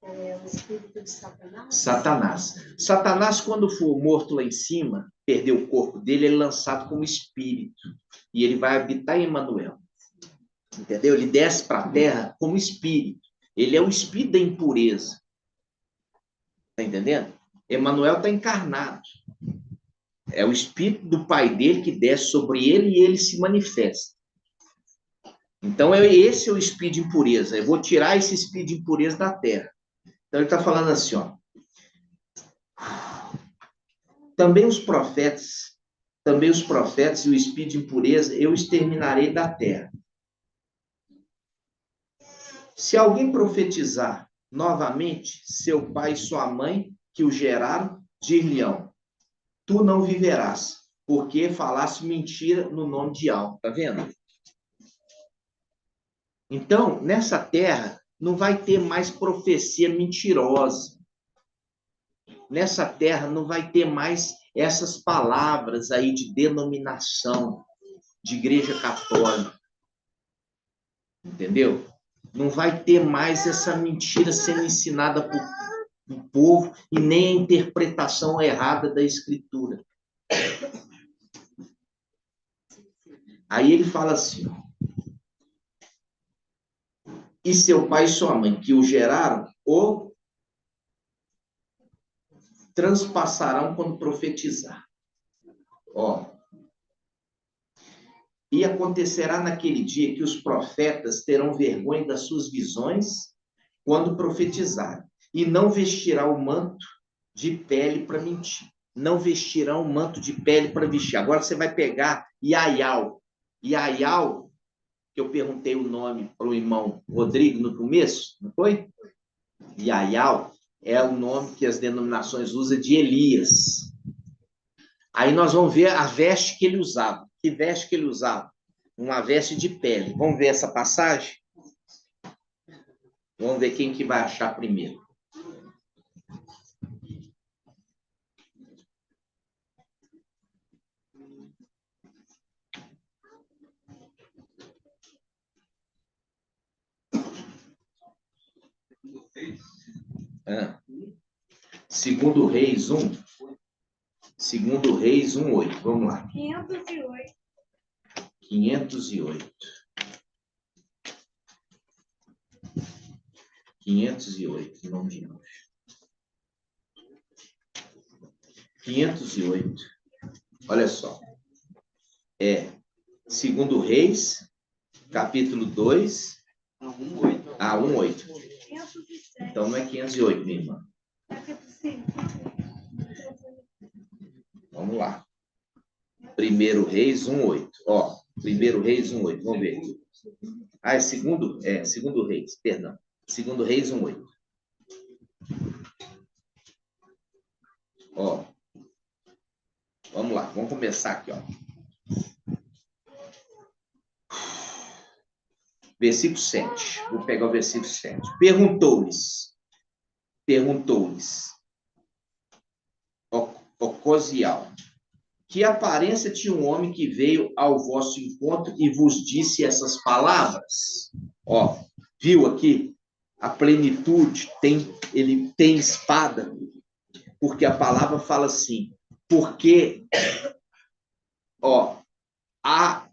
O espírito de Satanás? Satanás, quando for morto lá em cima, perder o corpo dele, ele é lançado como espírito. E ele vai habitar em Emanuel. Entendeu? Ele desce para a terra como espírito. Ele é o espírito da impureza. Está entendendo? Emanuel está encarnado. É o espírito do pai dele que desce sobre ele e ele se manifesta. Então, esse é o espírito de impureza. Eu vou tirar esse espírito de impureza da terra. Então, ele está falando assim, ó. Também os profetas e o espírito de impureza eu exterminarei da terra. Se alguém profetizar novamente, seu pai e sua mãe, que o geraram, dir-lhe-ão: tu não viverás, porque falaste mentira no nome de algo. Tá vendo? Então, nessa terra, não vai ter mais profecia mentirosa. Nessa terra, não vai ter mais essas palavras aí de denominação, de igreja católica. Entendeu? Não vai ter mais essa mentira sendo ensinada para o povo e nem a interpretação errada da Escritura. Aí ele fala assim, ó, e seu pai e sua mãe, que o geraram, o transpassarão quando profetizar. Ó. E acontecerá naquele dia que os profetas terão vergonha das suas visões quando profetizarem, e não vestirá o manto de pele para mentir. Não vestirão o manto de pele para vestir. Agora você vai pegar Iaial. Iaial, que eu perguntei o nome para o irmão Rodrigo no começo, não foi? Iaial é o nome que as denominações usam de Elias. Aí nós vamos ver a veste que ele usava. Que veste que ele usava? Uma veste de pele. Vamos ver essa passagem? Vamos ver quem que vai achar primeiro. Segundo Reis 1. Segundo Reis 1:8. Vamos lá. 508. 508. 508, em nome de Deus. 508. Olha só. Segundo Reis, capítulo 2. 1:8. 507. Então não é 508, minha irmã. Vamos lá. Primeiro Reis 1:8. Ó, Primeiro Reis 1:8. Vamos ver. É segundo Reis, perdão. Segundo Reis 1:8. Ó. Vamos lá, vamos começar aqui, ó. Versículo 7. Vou pegar o versículo 7. Perguntou-lhes, Ocosial, que aparência tinha um homem que veio ao vosso encontro e vos disse essas palavras? Ó, viu aqui? A plenitude, ele tem espada, porque a palavra fala assim, porque, ó, a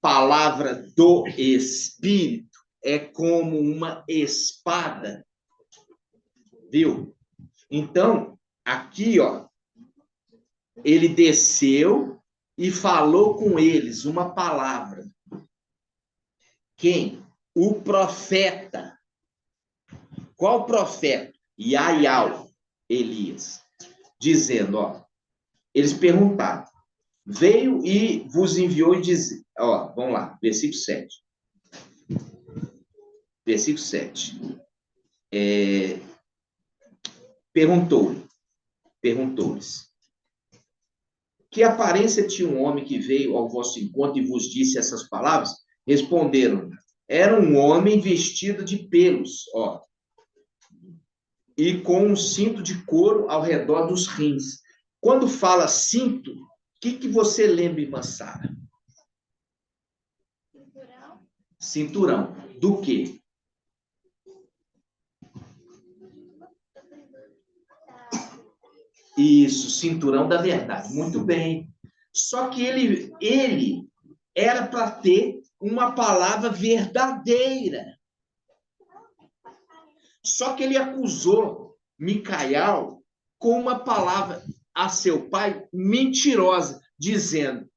palavra do Espírito é como uma espada, viu? Então, aqui, ó, ele desceu e falou com eles uma palavra. Quem? O profeta. Qual profeta? Iaial, Elias. Dizendo, ó, eles perguntaram, veio e vos enviou e diz, ó, vamos lá, versículo 7. Versículo 7. Perguntou-lhes, Que aparência tinha um homem que veio ao vosso encontro e vos disse essas palavras? Responderam: era um homem vestido de pelos, ó, e com um cinto de couro ao redor dos rins. Quando fala cinto, o que você lembra, irmã Sara? Cinturão. Do quê? Isso, cinturão da verdade. Muito bem. Só que ele era para ter uma palavra verdadeira. Só que ele acusou Micael com uma palavra a seu pai mentirosa, dizendo,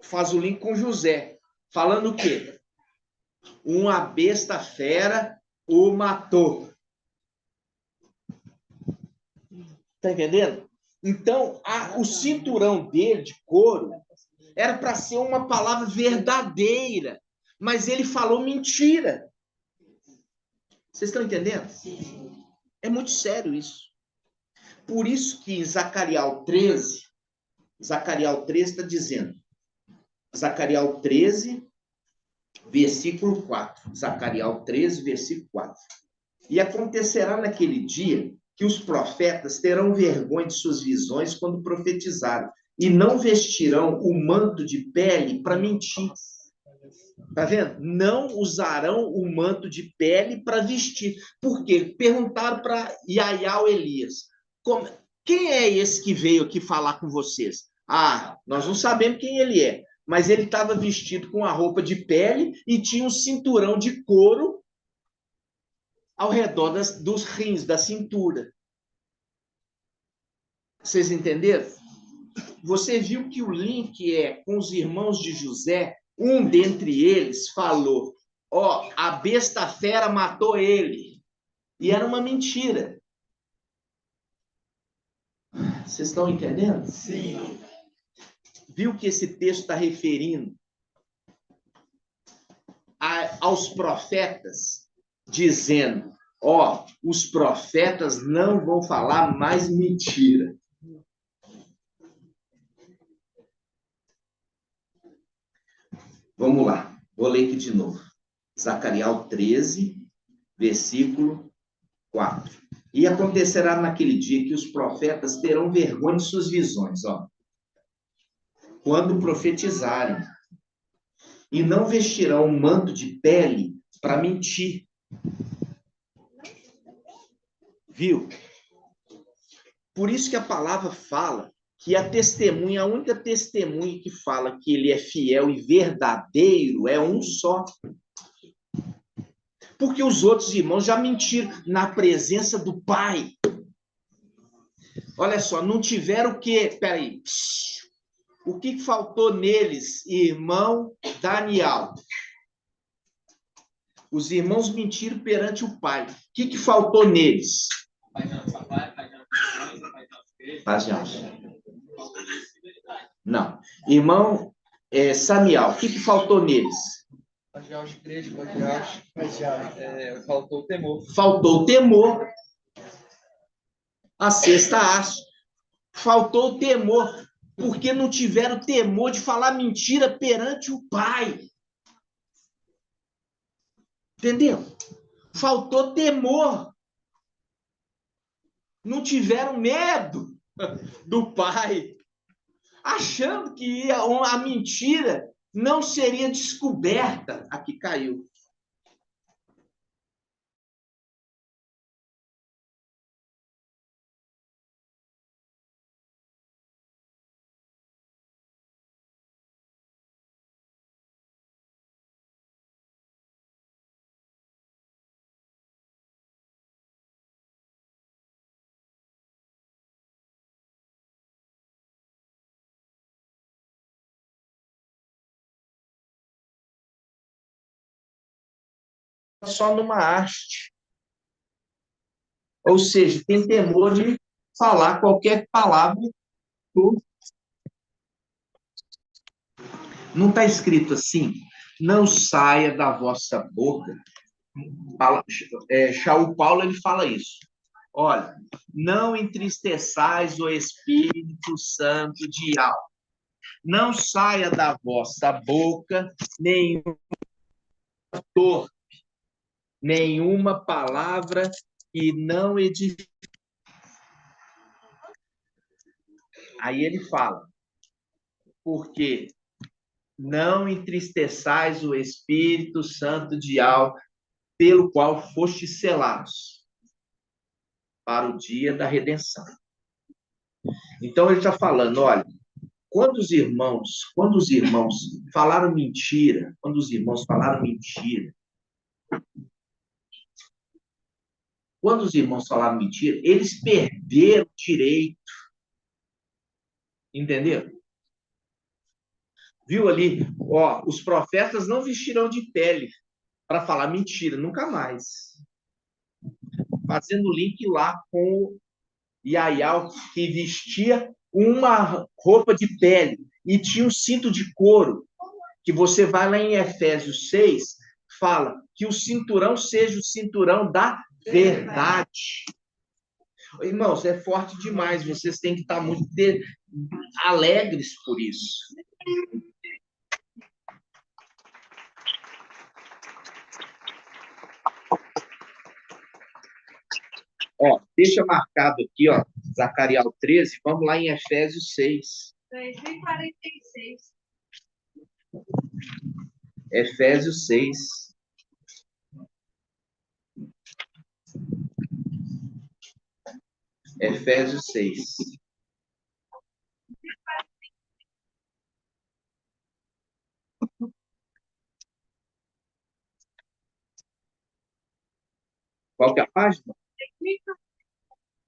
faz o link com José, falando o quê? Uma besta fera o matou. Tá entendendo? Então, o cinturão dele, de couro, era para ser uma palavra verdadeira, mas ele falou mentira. Vocês estão entendendo? É muito sério isso. Por isso que em Zacariel 13 está dizendo, Zacariel 13, versículo 4. Zacariel 13, versículo 4. E acontecerá naquele dia que os profetas terão vergonha de suas visões quando profetizarem, e não vestirão o manto de pele para mentir. Tá vendo? Não usarão o manto de pele para vestir. Por quê? Perguntaram para Yayal Elias, quem é esse que veio aqui falar com vocês? Ah, nós não sabemos quem ele é, mas ele estava vestido com a roupa de pele e tinha um cinturão de couro ao redor dos rins, da cintura. Vocês entenderam? Você viu que o link é com os irmãos de José. Um dentre eles falou, ó, a besta fera matou ele. E era uma mentira. Vocês estão entendendo? Sim. Viu que esse texto está referindo aos profetas, dizendo, ó, os profetas não vão falar mais mentira. Vamos lá, vou ler aqui de novo. Zacariel 13, versículo 4. E acontecerá naquele dia que os profetas terão vergonha de suas visões, ó, quando profetizarem, e não vestirão um manto de pele para mentir. Viu? Por isso que a palavra fala que a testemunha, a única testemunha que fala que ele é fiel e verdadeiro é um só. Porque os outros irmãos já mentiram na presença do Pai. Olha só, não tiveram o quê? Peraí. O que faltou neles, irmão Daniel? Os irmãos mentiram perante o Pai. O que faltou neles? Paz de alma. Não. Irmão Samuel, o que faltou neles? Faltou o temor. Faltou o temor. A sexta haste. Faltou o temor. Porque não tiveram temor de falar mentira perante o Pai. Entendeu? Faltou temor. Não tiveram medo do Pai. Achando que a mentira não seria descoberta. Aqui caiu. Só numa haste. Ou seja, tem temor de falar qualquer palavra. Não está escrito assim? Não saia da vossa boca. Shaul Paulo, ele fala isso. Olha, não entristeçais o Espírito Santo de alma. Não saia da vossa boca nenhum torpe, nenhuma palavra que não edifique. Aí ele fala, porque não entristeçais o Espírito Santo de algo, pelo qual fostes selados para o dia da redenção. Então ele está falando, olha, quando os irmãos falaram mentira, eles perderam o direito. Entendeu? Viu ali? Ó, os profetas não vestirão de pele para falar mentira, nunca mais. Fazendo link lá com Yayal, que vestia uma roupa de pele e tinha um cinto de couro, que você vai lá em Efésios 6, fala que o cinturão seja o cinturão da verdade. Irmãos, é forte demais, vocês têm que estar muito alegres por isso. Ó, deixa marcado aqui, ó, Zacariel 13, vamos lá em Efésios 6. 2046. Efésios 6. Efésios 6. Qual que é a página?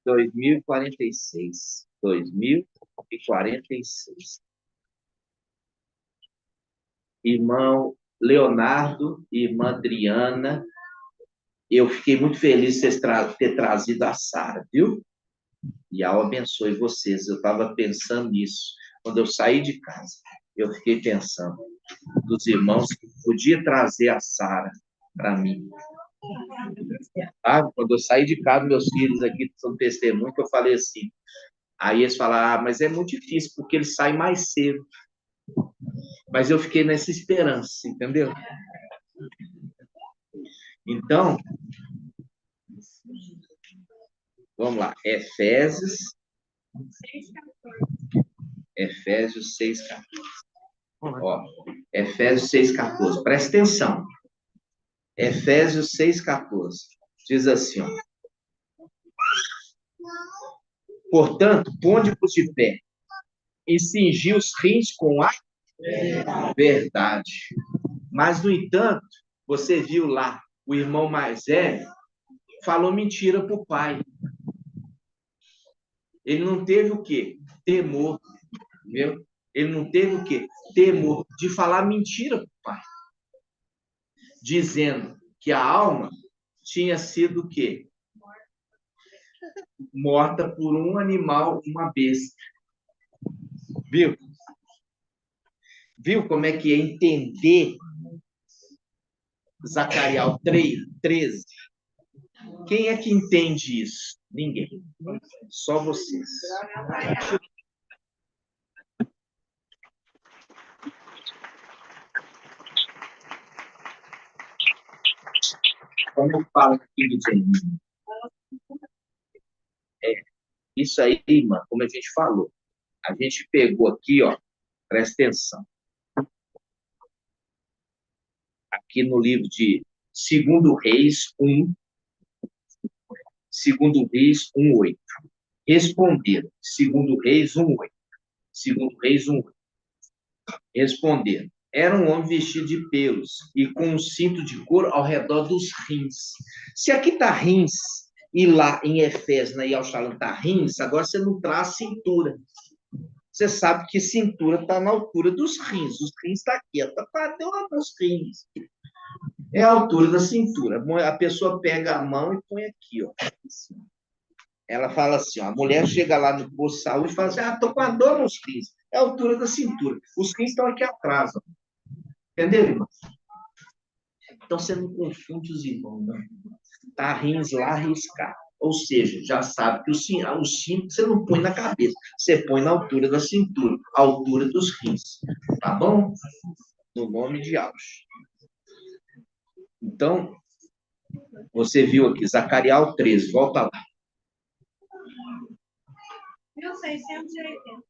2046. 2046. Irmão Leonardo e irmã Adriana, eu fiquei muito feliz de vocês ter trazido a Sara, viu? E ao abençoe vocês. Eu estava pensando nisso. Quando eu saí de casa, eu fiquei pensando dos irmãos que podia trazer a Sara para mim. Ah, quando eu saí de casa, meus filhos aqui são testemunho, que eu falei assim. Aí eles falaram, mas é muito difícil, porque eles saem mais cedo. Mas eu fiquei nessa esperança, entendeu? Então, vamos lá. Efésios 6,14. Ó, Efésios 6,14. Presta atenção. Efésios 6,14. Diz assim, ó. Portanto, ponde-vos de pé e cingi os rins com a verdade. Mas, no entanto, você viu lá, o irmão mais velho falou mentira para o pai. Ele não teve o quê? Temor. Entendeu? Ele não teve o quê? Temor de falar mentira para o pai. Dizendo que a alma tinha sido o quê? Morta por um animal, uma besta. Viu? Viu como é que é entender Zacariel 13? Quem é que entende isso? Ninguém. Só vocês. Como eu falo aqui do Geninho? Isso aí, irmã, como a gente falou. A gente pegou aqui, ó, presta atenção. Aqui no livro de 2 Reis 1, 2 Reis 1:8. Responderam. 2 Reis 1:8. 2 Reis 1:8. Responderam. Era um homem vestido de pelos e com um cinto de couro ao redor dos rins. Se aqui está rins e lá em Efésios, na Yalshalam está rins, agora você não traz cintura. Você sabe que cintura está na altura dos rins. Os rins estão aqui, está bateu lá nos rins. É a altura da cintura. A pessoa pega a mão e põe aqui, ó. Ela fala assim, ó, a mulher chega lá no posto de saúde e fala assim, tô com a dor nos rins. É a altura da cintura. Os rins estão aqui atrás, ó. Entendeu, irmão? Então você não confunde os irmãos, não. Tá rins lá, rins cá. Ou seja, já sabe que o cinto você não põe na cabeça, você põe na altura da cintura, altura dos rins. Tá bom? No nome de Deus. Então, você viu aqui, Zacarias 13, volta lá. 1680.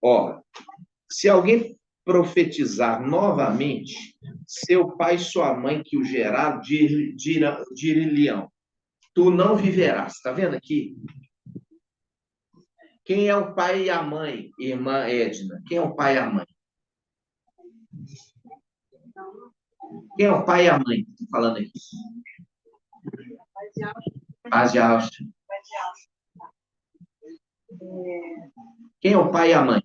Ó, se alguém profetizar novamente, seu pai e sua mãe que o geraram dir-lhe-ão, tu não viverás. Está vendo aqui? Quem é o pai e a mãe, irmã Edna? Quem é o pai e a mãe? Quem é o pai e a mãe? Estou falando aqui. Paz de Áustria. Quem é o pai e a mãe?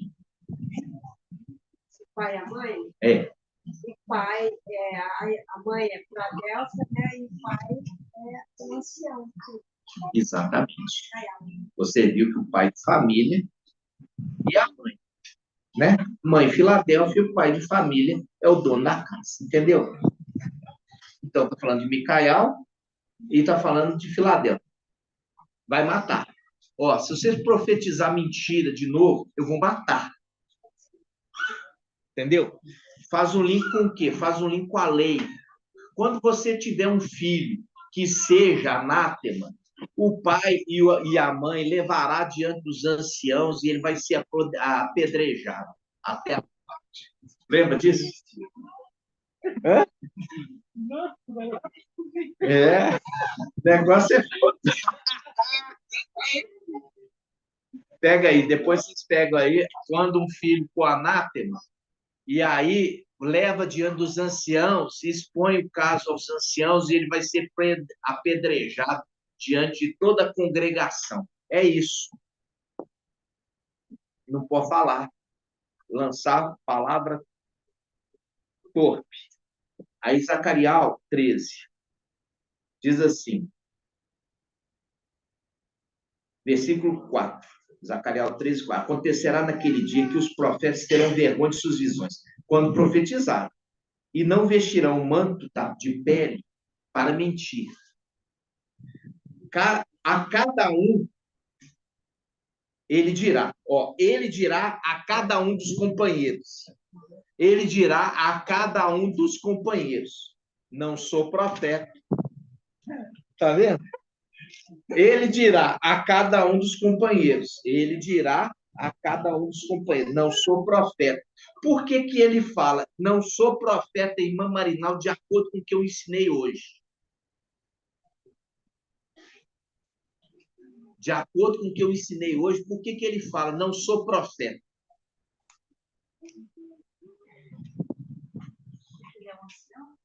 Pai e a mãe? É. O pai, a mãe é Filadélfia, né? E o pai é o ancião. Exatamente. Você viu que o pai de família e a mãe, né? Mãe Filadélfia, o pai de família é o dono da casa, entendeu? Então, está falando de Micael e está falando de Filadélfia. Vai matar. Ó, se vocês profetizar mentira de novo, eu vou matar. Entendeu? Faz um link com o quê? Faz um link com a lei. Quando você tiver um filho que seja anátema, o pai e a mãe levará diante dos anciãos e ele vai ser apedrejado até a morte. Lembra disso? Hã? É, o negócio é foda. Pega aí, depois vocês pegam aí, quando um filho for anátema, e aí leva diante dos anciãos, expõe o caso aos anciãos e ele vai ser apedrejado diante de toda a congregação. É isso. Não pode falar. Lançar palavra torpe. Aí Zacarias 13 diz assim, versículo 4. Zacarias 13, 4. Acontecerá naquele dia que os profetas terão vergonha de suas visões, quando profetizarem, e não vestirão um manto de pele para mentir. A cada um, ele dirá a cada um dos companheiros. Ele dirá a cada um dos companheiros. Não sou profeta. Tá vendo? Ele dirá a cada um dos companheiros. Ele dirá a cada um dos companheiros. Não sou profeta. Por que que ele fala? Não sou profeta, irmã Marinal, de acordo com o que eu ensinei hoje. De acordo com o que eu ensinei hoje, por que que ele fala? Não sou profeta.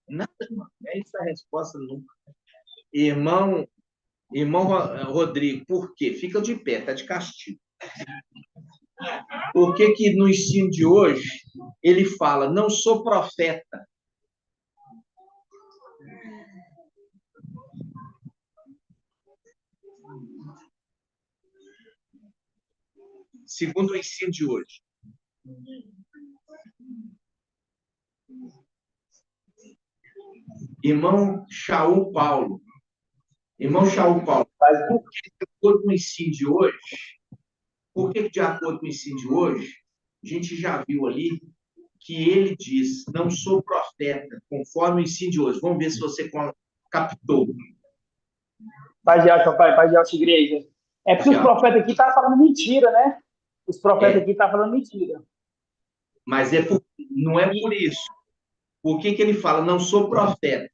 Nada, irmão. É essa a resposta nunca. Irmão Rodrigo, por quê? Fica de pé, tá de castigo. Por que que no ensino de hoje ele fala, não sou profeta? Segundo o ensino de hoje. Irmão Shaul Paulo, por que de acordo com o ensino de hoje, a gente já viu ali que ele diz, não sou profeta, conforme o ensino de hoje. Vamos ver se você captou. Paz de alta igreja. É porque os profetas aqui estavam falando mentira, né? Os profetas aqui estavam falando mentira. Mas não é por isso. Por que que ele fala, não sou profeta?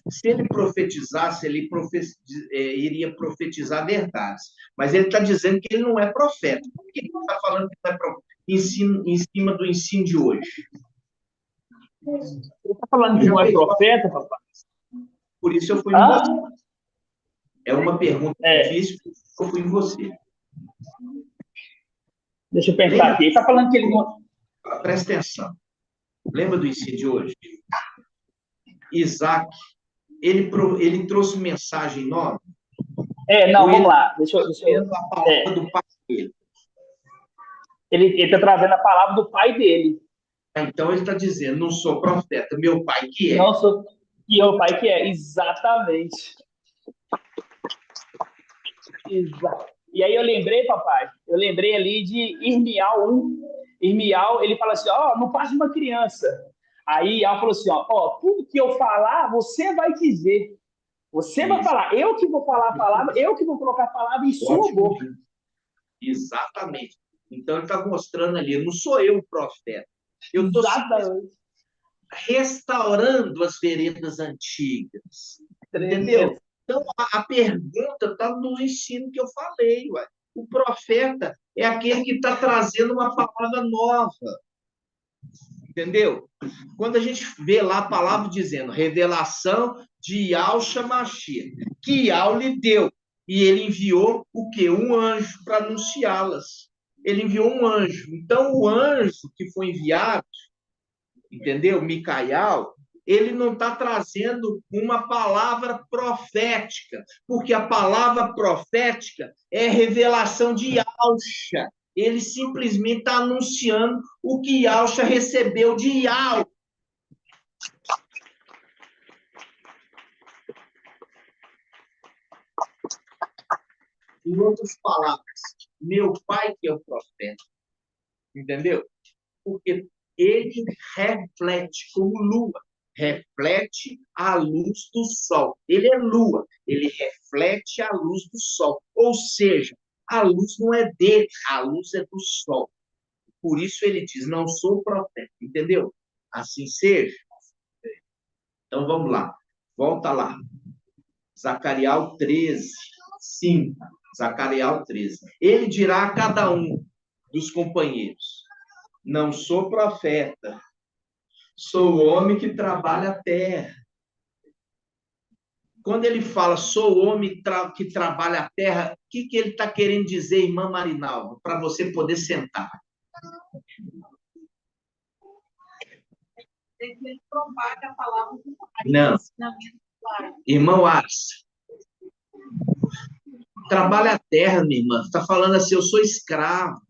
Se ele profetizasse, ele iria profetizar verdades. Mas ele está dizendo que ele não é profeta. Por que ele está falando que não é profeta? Em cima do ensino de hoje. Ele está falando que não é profeta, papai? Por isso eu fui em você. É uma pergunta difícil, eu fui em você. Deixa eu pensar aqui. Ele está falando que ele não... Presta atenção. Lembra do ensino de hoje? Isaac, ele trouxe mensagem nova? Vamos lá. Deixa eu... A palavra do pai dele. Ele está trazendo a palavra do pai dele. Então ele está dizendo, não sou profeta, meu pai que é. Não sou... E é o pai que é, exatamente. E aí eu lembrei, papai, eu lembrei ali de Irmial 1. Irmial, ele fala assim, ó, não passa de uma criança. Aí Ial falou assim, ó, tudo que eu falar, você vai dizer. Você vai Isso. falar, eu que vou falar a palavra, eu que vou colocar a palavra em sua Ótimo. boca. Exatamente. Então, ele está mostrando ali, não sou eu o profeta. Eu estou restaurando as veredas antigas. Entendeu? Então, a pergunta está no ensino que eu falei. Ué. O profeta é aquele que está trazendo uma palavra nova. Entendeu? Quando a gente vê lá a palavra dizendo revelação de Yahshua Mashiach, que Yahweh lhe deu, e ele enviou o quê? Um anjo para anunciá-las. Ele enviou um anjo. Então, o anjo que foi enviado, entendeu? Micael, ele não está trazendo uma palavra profética, porque a palavra profética é revelação de Yahshua. Ele simplesmente está anunciando o que Yahshua recebeu de Yahweh. Em outras palavras, meu pai que é o profeta. Entendeu? Porque ele reflete como lua. Reflete a luz do sol. Ele é lua. Ele reflete a luz do sol. Ou seja, a luz não é dele, a luz é do sol. Por isso ele diz, não sou profeta. Entendeu? Assim seja. Então vamos lá. Volta lá. Zacarias 13, 5. Zacarias 13. Ele dirá a cada um dos companheiros, não sou profeta, sou homem que trabalha a terra. Quando ele fala, sou homem que trabalha a terra, o que ele está querendo dizer, irmã Marinalva, para você poder sentar? Ele propaga a palavra do Pai. Não. Irmão Aras, trabalha a terra, minha irmã. Está falando assim, eu sou escravo,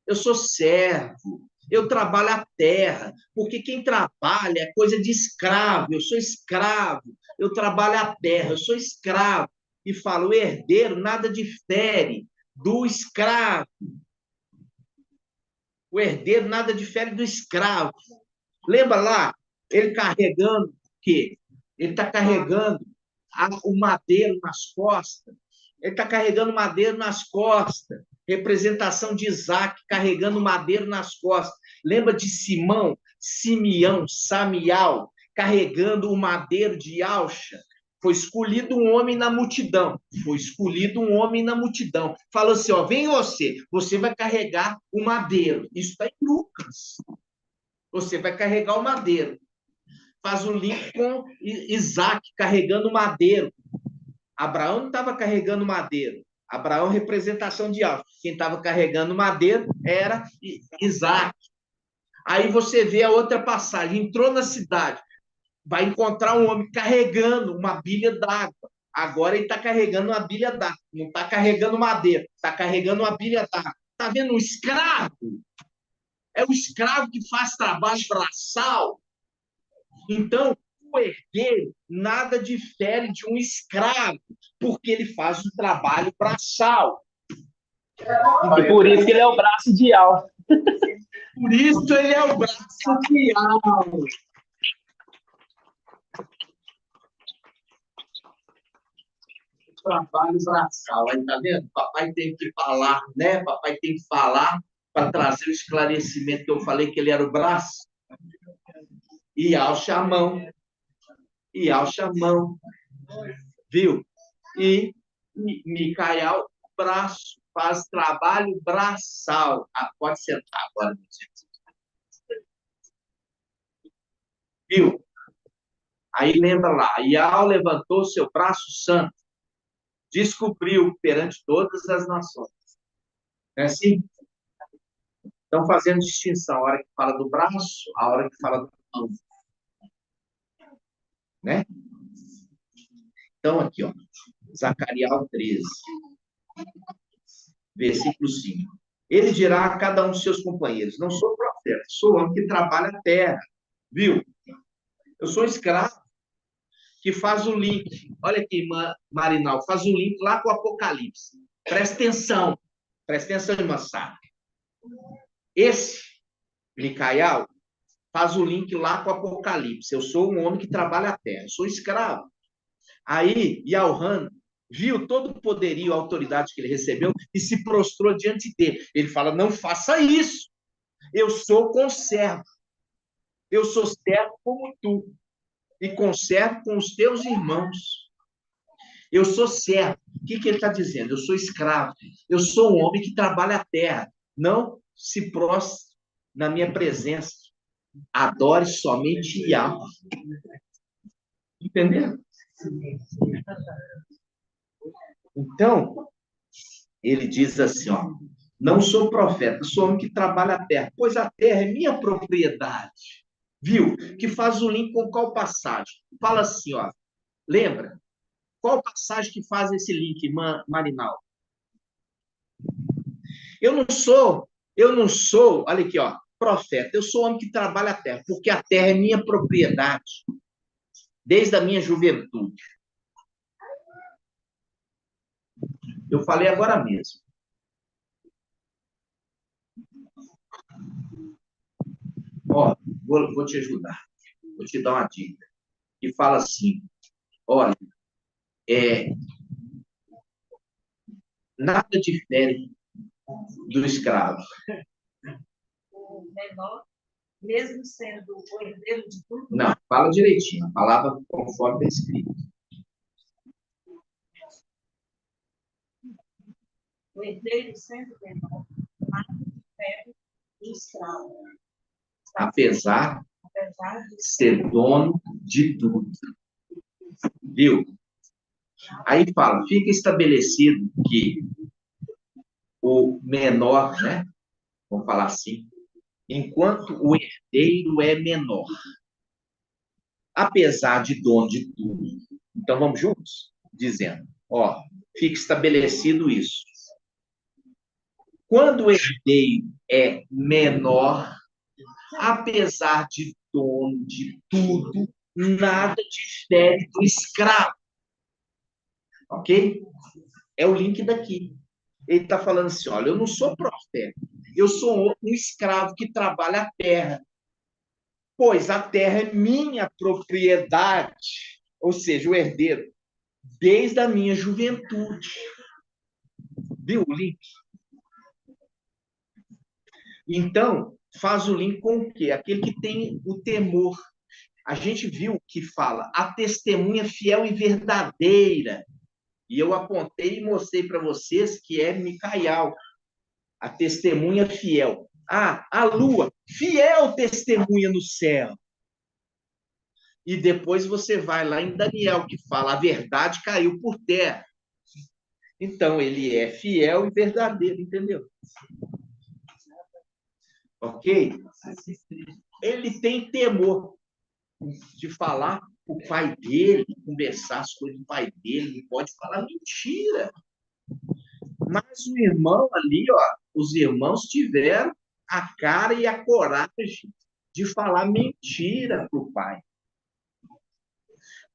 eu sou servo, eu trabalho a terra, porque quem trabalha é coisa de escravo, eu sou escravo, eu trabalho a terra, eu sou escravo. E fala, o herdeiro nada difere do escravo. O herdeiro nada difere do escravo. Lembra lá, ele carregando o quê? Ele está carregando o madeiro nas costas. Ele está carregando madeiro nas costas. Representação de Isaac carregando madeiro nas costas. Lembra de Simão, Simeão, Samial, carregando o madeiro de Yahshua? Foi escolhido um homem na multidão. Foi escolhido um homem na multidão. Falou assim, ó, vem você vai carregar o madeiro. Isso está em Lucas. Você vai carregar o madeiro. Faz o link com Isaac carregando o madeiro. Abraão não estava carregando madeiro. Abraão, representação de Yahweh. Quem estava carregando madeiro era Isaac. Aí você vê a outra passagem. Entrou na cidade. Vai encontrar um homem carregando uma bilha d'água. Agora ele está carregando uma bilha d'água. Não está carregando madeiro. Está carregando uma bilha d'água. Está vendo? Um escravo. É o escravo que faz trabalho braçal. Então, o herdeiro nada difere de um escravo, porque ele faz o trabalho braçal. E por isso que ele é o braço de Ial. Por isso ele é o braço de Ial. Trabalho braçal. Aí, tá vendo? Papai tem que falar, né? Papai tem que falar para trazer o esclarecimento que eu falei que ele era o braço. Ial chamão. Ial chamão. Viu? E Micael, braço, faz trabalho braçal. Ah, pode sentar agora, gente. Viu? Aí lembra lá, Ial levantou seu braço santo, descobriu perante todas as nações. Não é assim? Estão fazendo distinção, a hora que fala do braço, a hora que fala do mão. Né? Então, aqui, ó, Zacarias 13, versículo 5. Ele dirá a cada um de seus companheiros, não sou profeta, sou homem que trabalha a terra. Viu? Eu sou escravo. que faz o link. Olha aqui, Marinal, faz o link lá com o Apocalipse. Presta atenção, irmã Sara. Esse, Micael, faz o link lá com o Apocalipse. Eu sou um homem que trabalha a terra, eu sou escravo. Aí, Yalhan viu todo o poderio, a autoridade que ele recebeu e se prostrou diante dele. Ele fala, não faça isso. Eu sou conservo. Eu sou servo como tu. E conservo com os teus irmãos. Eu sou servo. O que ele está dizendo? Eu sou escravo. Eu sou um homem que trabalha a terra. Não se prostre na minha presença. Adore somente Yahweh. Entendeu? Então, ele diz assim, ó, não sou profeta, sou homem que trabalha a terra, pois a terra é minha propriedade. Viu? Que faz o link com qual passagem? Fala assim, ó, lembra? Qual passagem que faz esse link, Marinal? Eu não sou, olha aqui, ó, profeta, eu sou homem que trabalha a terra, porque a terra é minha propriedade, desde a minha juventude. Eu falei agora mesmo. Ó, vou te ajudar, vou te dar uma dica, que fala assim, olha, nada difere do escravo. O menor, mesmo sendo o herdeiro de tudo. Não, fala direitinho, a palavra conforme está escrito. O herdeiro sendo menor, nada difere do escravo. Apesar de ser dono de tudo. Viu? Aí fala, fica estabelecido que o menor, né? Vamos falar assim, enquanto o herdeiro é menor, apesar de dono de tudo. Então, vamos juntos? Dizendo, ó, fica estabelecido isso. Quando o herdeiro é menor, apesar de dono de tudo, nada difere do escravo. Ok? É o link daqui. Ele está falando assim, olha, eu não sou profeta, eu sou um escravo que trabalha a terra, pois a terra é minha propriedade, ou seja, o herdeiro, desde a minha juventude. Viu o link? Então, faz o link com o quê? Aquele que tem o temor. A gente viu que fala a testemunha fiel e verdadeira. E eu apontei e mostrei para vocês que é Micael, a testemunha fiel. Ah, a lua, fiel testemunha no céu. E depois você vai lá em Daniel, que fala a verdade caiu por terra. Então, ele é fiel e verdadeiro, entendeu? Ok? Ele tem temor de falar o pai dele, conversar as coisas do pai dele, não pode falar mentira. Mas o irmão ali, ó, os irmãos tiveram a cara e a coragem de falar mentira para o pai.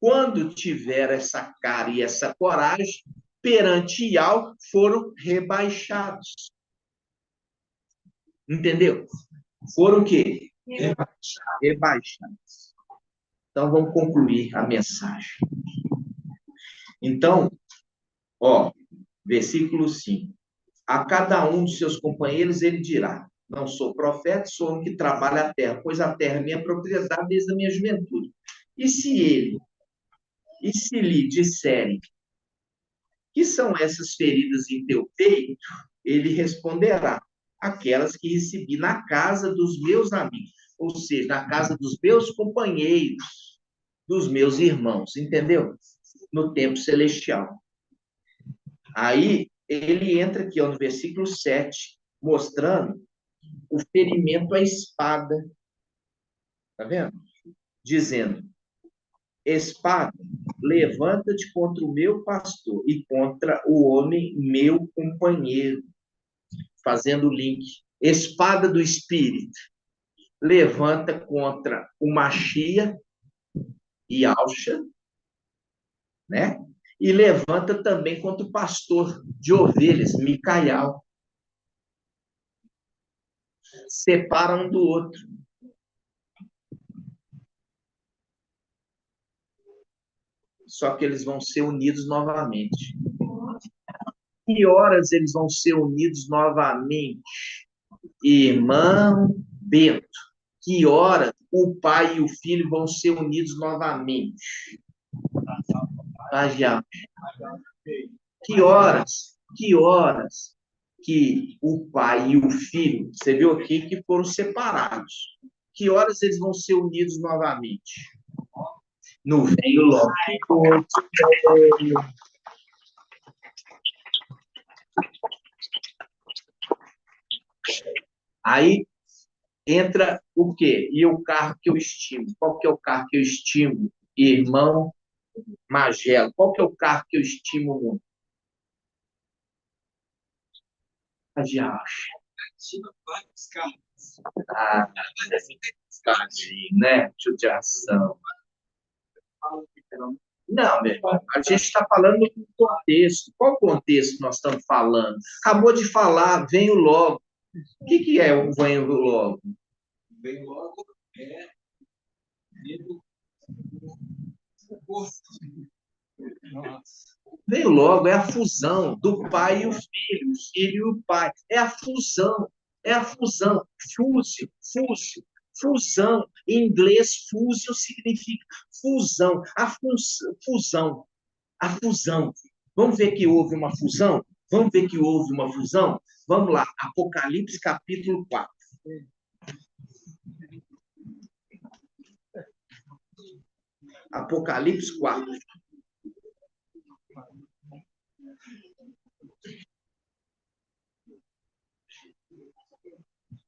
Quando tiveram essa cara e essa coragem, perante Ial, foram rebaixados. Entendeu? Foram o quê? Rebaixados. Então, vamos concluir a mensagem. Então, ó, versículo 5. A cada um dos seus companheiros ele dirá, não sou profeta, sou um que trabalha a terra, pois a terra é minha propriedade desde a minha juventude. E se lhe disserem, que são essas feridas em teu peito? Ele responderá, aquelas que recebi na casa dos meus amigos, ou seja, na casa dos meus companheiros, dos meus irmãos, entendeu? No tempo celestial. Aí, ele entra aqui, ó, no versículo 7, mostrando o ferimento à espada. Tá vendo? Dizendo, espada, levanta-te contra o meu pastor e contra o homem meu companheiro. Fazendo o link. Espada do Espírito. Levanta contra o Machia e Alcha né? E levanta também contra o pastor de ovelhas, Micaial. Separa um do outro. Só que eles vão ser unidos novamente. Que horas eles vão ser unidos novamente? Irmão Bento, que hora o pai e o filho vão ser unidos novamente? Que horas? Que horas que o pai e o filho, você viu aqui que foram separados. Que horas eles vão ser unidos novamente? No veio logo. Aí entra o quê? E o carro que eu estimo? Qual que é o carro que eu estimo? Irmão Magelo. Qual que é o carro que eu estimo muito? Ah, tadinho, né? Judiação. Não, meu irmão, a gente está falando do contexto. Qual contexto nós estamos falando? Acabou de falar, venho logo. O que é o venho logo? Vem logo, é. Nossa. Veio logo, é a fusão do pai e o filho e o pai. É a fusão, é a fusão. Fusão. Em inglês, fusion significa fusão. Fusão. A fusão. Vamos ver que houve uma fusão? Vamos ver que houve uma fusão? Vamos lá, Apocalipse capítulo 4. Apocalipse 4.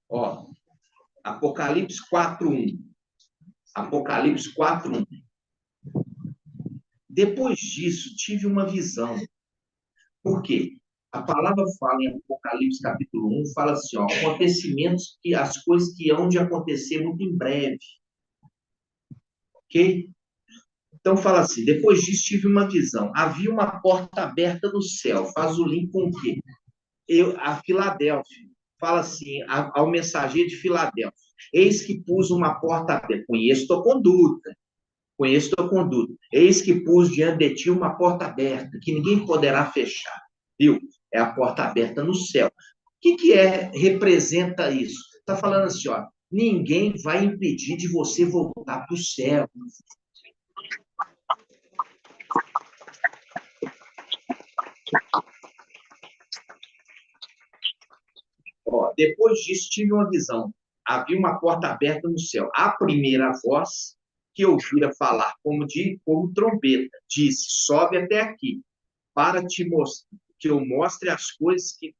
Ó, Apocalipse 4:1. Apocalipse 4:1. Depois disso, tive uma visão. Por quê? A palavra fala em Apocalipse capítulo 1, fala assim, ó, acontecimentos, as coisas que hão de acontecer muito em breve. Ok? Então fala assim, depois disso tive uma visão. Havia uma porta aberta no céu. Faz o link com o quê? A Filadélfia. Fala assim, ao mensageiro de Filadélfia. Eis que pus uma porta aberta. Conheço tua conduta. Eis que pus diante de ti uma porta aberta, que ninguém poderá fechar. Viu? É a porta aberta no céu. O que representa isso? Está falando assim, ó, ninguém vai impedir de você voltar para o céu. Ó, depois disso, tive uma visão. Havia uma porta aberta no céu. A primeira voz que eu ouvira falar, como trombeta, disse, sobe até aqui, para te mostrar, que eu mostre as coisas que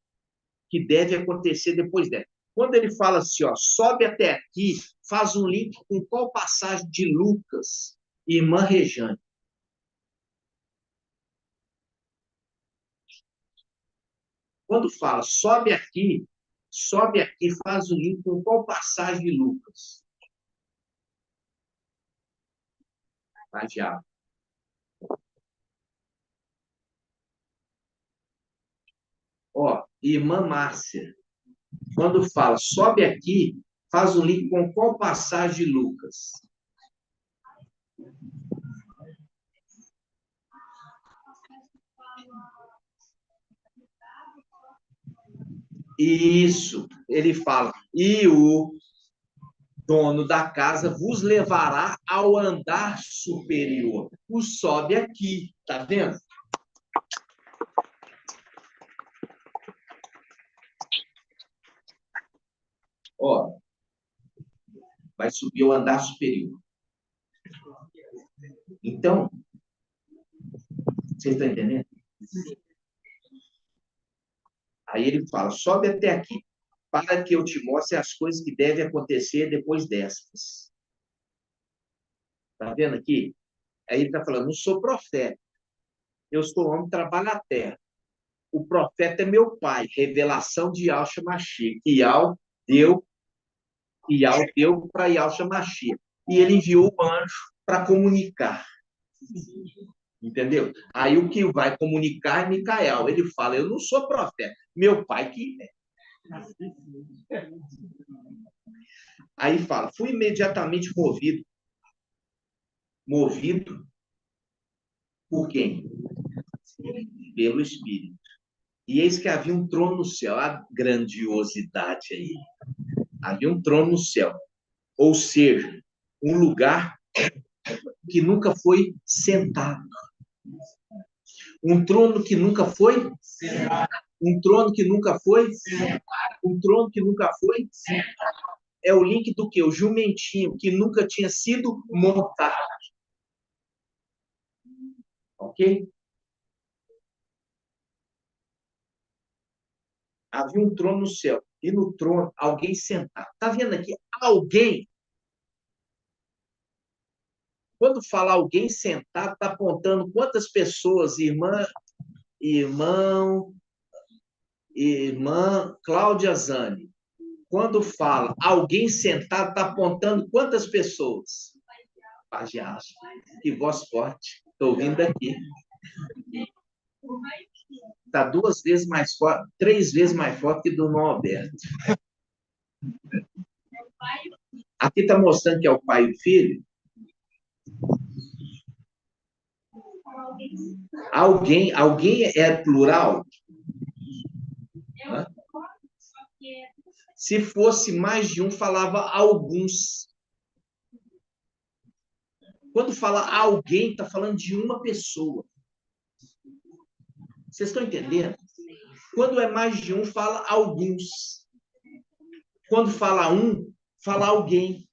devem acontecer depois dela. Quando ele fala assim, ó, sobe até aqui, faz um link com qual passagem de Lucas, irmã Rejane. Quando fala sobe aqui, faz o link com qual passagem de Lucas? Tá, diabo. Ó, irmã Márcia, quando fala sobe aqui, faz o link com qual passagem de Lucas? Isso, ele fala, e o dono da casa vos levará ao andar superior. O sobe aqui, tá vendo? Ó, vai subir ao andar superior. Então, vocês estão entendendo? Aí ele fala, sobe até aqui, para que eu te mostre as coisas que devem acontecer depois destas. Tá vendo aqui? Aí ele está falando, não sou profeta. Eu sou homem que trabalha a terra. O profeta é meu pai. Revelação de Yahshua Mashiach. Yahweh deu para Yahshua Mashiach. E ele enviou o anjo para comunicar. Entendeu? Aí o que vai comunicar é Micael. Ele fala, eu não sou profeta, meu pai que é. Aí fala, fui imediatamente movido. Movido por quem? Pelo Espírito. E eis que havia um trono no céu. A grandiosidade aí. Havia um trono no céu. Ou seja, um lugar que nunca foi sentado. Um trono que nunca foi sentado. Um trono que nunca foi sentado. Um trono que nunca foi sentado. É o link do quê? O jumentinho que nunca tinha sido montado. Ok? Havia um trono no céu. E no trono, alguém sentado. Está vendo aqui? Alguém. Quando fala alguém sentado, está apontando quantas pessoas, irmã Cláudia Zani. Quando fala alguém sentado, está apontando quantas pessoas? Pagiaço. Que voz forte. Estou ouvindo aqui. Está 2 vezes mais forte, 3 vezes mais forte que do Dom Alberto. Aqui está mostrando que é o pai e o filho. Alguém é plural? Hã? Se fosse mais de um, falava alguns. Quando fala alguém, está falando de uma pessoa. Vocês estão entendendo? Quando é mais de um, fala alguns. Quando fala um, fala alguém.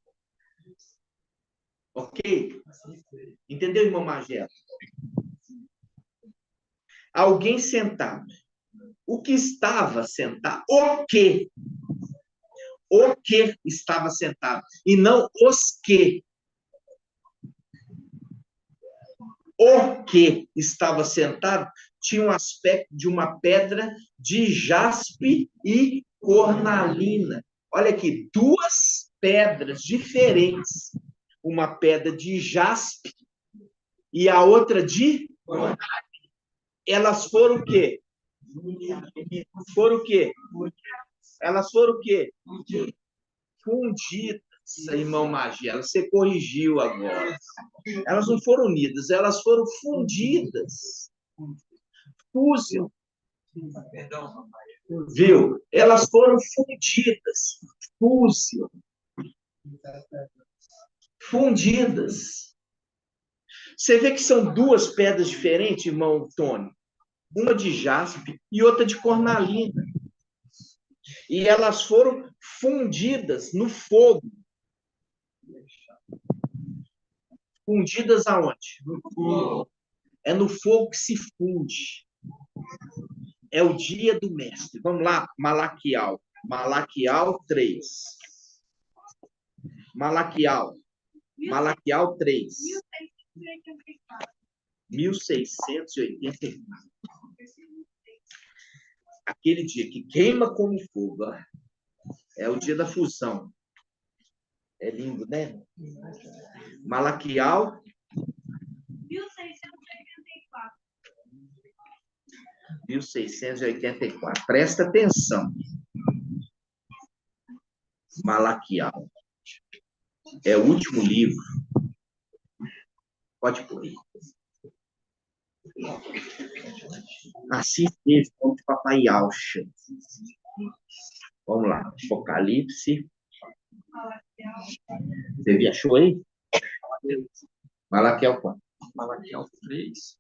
Ok? Entendeu, irmão Magelo? Alguém sentado. O que estava sentado? O que? O que estava sentado. E não os que. O que estava sentado tinha um aspecto de uma pedra de jaspe e cornalina. Olha aqui, 2 pedras diferentes. Uma pedra de jaspe e a outra de cornalina. Elas foram o quê? Foram o quê? Elas foram o quê? Fundidas, irmão Magela. Você corrigiu agora. Elas não foram unidas, elas foram fundidas. Fúzio. Viu? Elas foram fundidas. Fúzio. Fundidas. Você vê que são 2 pedras diferentes, irmão Tony? Uma de jaspe e outra de cornalina. E elas foram fundidas no fogo. Fundidas aonde? No fogo. É no fogo que se funde. É o dia do mestre. Vamos lá, Malaquial. Malaquial 3. Malaquial 3. 1684. Aquele dia que queima como fogo. É o dia da fusão. É lindo, né? Malaquial 1684. Presta atenção. Malaquial. É o último livro. Pode pôr aí. Assim fez o papai Alcha. Vamos lá. Apocalipse. Você achou aí? Malaquial 4. Malaquial 3.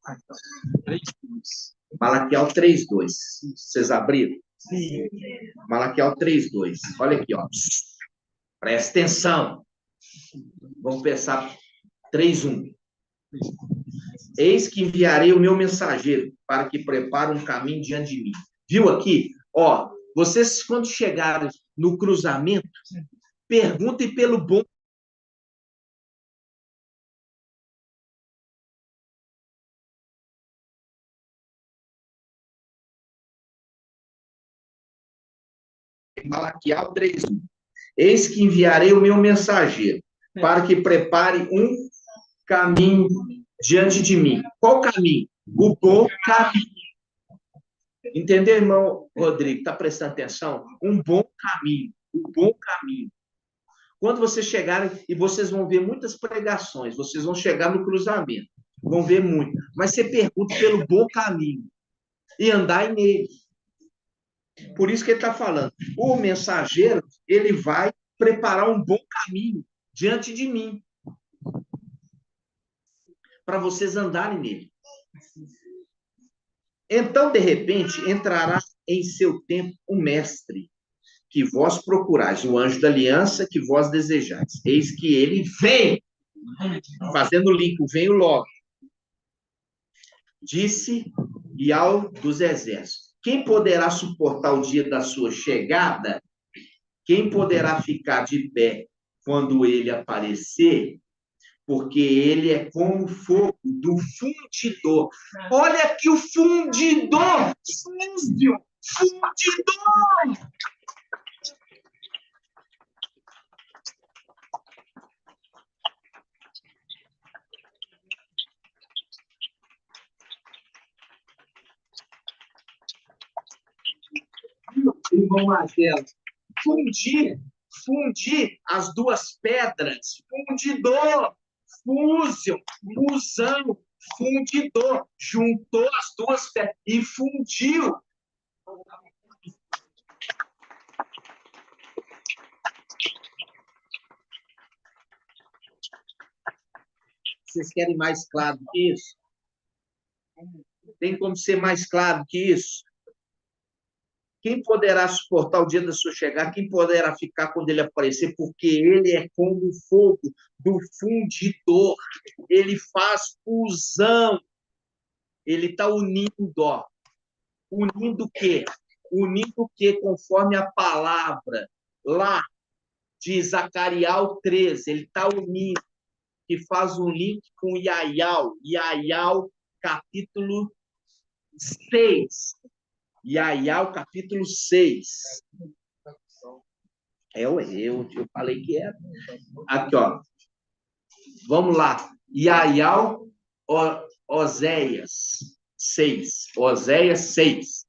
3:2. Malaquial 3:2. Vocês abriram? Sim. Malaquial 3:2. Olha aqui, ó. Presta atenção. Vamos pensar 3:1. Eis que enviarei o meu mensageiro para que prepare um caminho diante de mim. Viu aqui? Ó, vocês quando chegarem no cruzamento, perguntem pelo bom. Malaquial 3:1. Eis que enviarei o meu mensageiro para que prepare um caminho diante de mim. Qual caminho? O bom caminho. Entendeu, irmão Rodrigo? Está prestando atenção? Um bom caminho. O bom caminho. Quando vocês chegarem, e vocês vão ver muitas pregações, vocês vão chegar no cruzamento, vão ver muito, mas você pergunta pelo bom caminho e andar nele. Por isso que ele está falando, o mensageiro, ele vai preparar um bom caminho diante de mim, para vocês andarem nele. Então, de repente, entrará em seu tempo o mestre, que vós procurais, o anjo da aliança que vós desejais. Eis que ele vem, fazendo link, venho logo. Disse Ial dos exércitos: quem poderá suportar o dia da sua chegada? Quem poderá ficar de pé quando ele aparecer? Porque ele é como o fogo do fundidor. Olha aqui o fundidor! Fundidor! Irmão Marcelo, fundir as duas pedras, fundidor, fusão, fundidor, juntou as duas pedras e fundiu. Vocês querem mais claro do que isso? Tem como ser mais claro que isso? Quem poderá suportar o dia da sua chegada? Quem poderá ficar quando ele aparecer? Porque ele é como o fogo do fundidor. Ele faz fusão. Ele está unindo, ó. Unindo o quê? Unindo o quê? Conforme a palavra lá de Zacarias 13. Ele está unindo. Que faz um link com Iaial. Iaial, capítulo 6. Iaial, capítulo 6. Eu falei que era. Aqui, ó. Vamos lá. Iaial, Oséias 6. Oséias 6.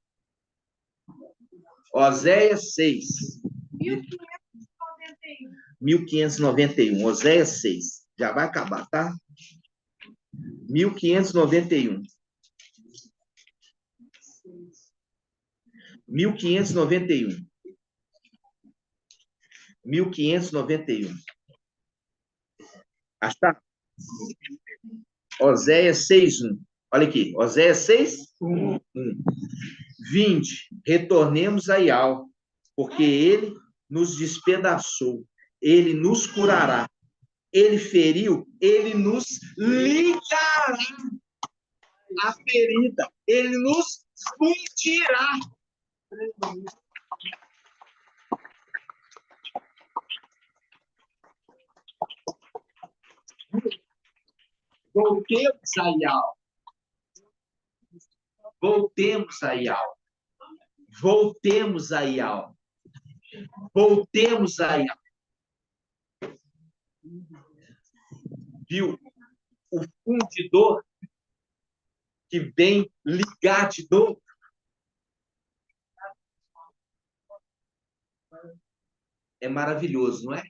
Oséias 6. 1591. Oséias 6. Já vai acabar, tá? 1591. 1591. 1591. Achar? Oséias 6:1. Olha aqui. Oséias 6:1. Vinde, retornemos a Ial, porque ele nos despedaçou, ele nos curará, ele feriu, ele nos ligará a ferida, ele nos fundirá. Voltemos a Ial. Voltemos a Ial. Voltemos a Ial. Voltemos a Ial. Viu? O fundidor que vem ligar de novo. É maravilhoso, não é?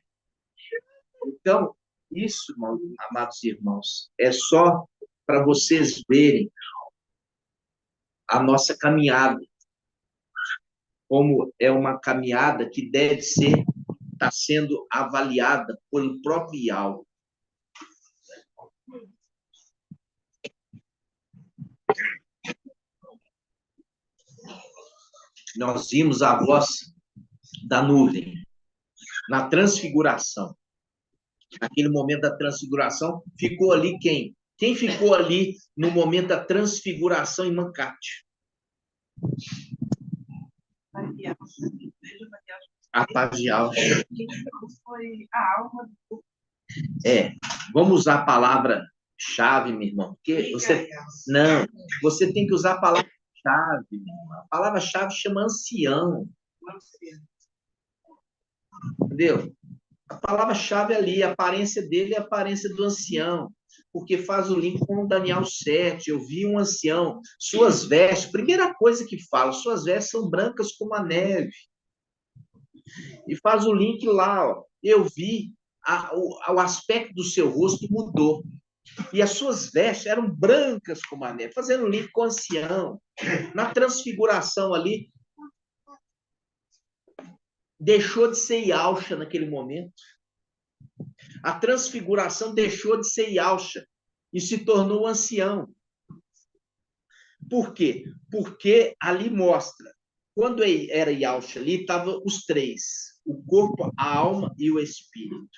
Então, isso, amados irmãos, é só para vocês verem a nossa caminhada, como é uma caminhada que deve ser, está sendo avaliada pelo próprio Ial. Nós vimos a voz da nuvem na transfiguração. Naquele momento da transfiguração, ficou ali quem? Quem ficou ali no momento da transfiguração em Mancate? A paz de alma. Foi a alma do... Vamos usar a palavra-chave, meu irmão. Porque você tem que usar a palavra-chave. A palavra-chave chama ancião. Entendeu? A palavra-chave ali, a aparência dele é a aparência do ancião. porque faz o link com Daniel 7. Eu vi um ancião, suas vestes, primeira coisa que fala, suas vestes são brancas como a neve. E faz o link lá, ó. Eu vi o aspecto do seu rosto mudou. E as suas vestes eram brancas como a neve, fazendo link com o ancião. Na transfiguração ali, deixou de ser Yalcha naquele momento. A transfiguração deixou de ser Yalcha e se tornou ancião. Por quê? Porque ali mostra, quando era Yalcha ali, estavam os três, o corpo, a alma e o espírito.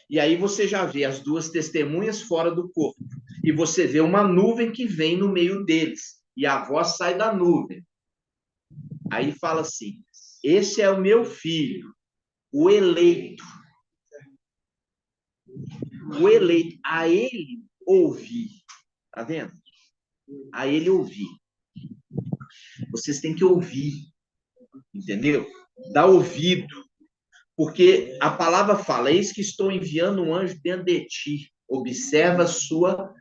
E aí você já vê as duas testemunhas fora do corpo. E você vê uma nuvem que vem no meio deles. E a voz sai da nuvem. Aí fala assim, esse é o meu filho, o eleito. O eleito, a ele ouvir. Tá vendo? A ele ouvir. Vocês têm que ouvir. Entendeu? Dar ouvido. Porque a palavra fala, eis que estou enviando um anjo dentro de ti. Observa a sua...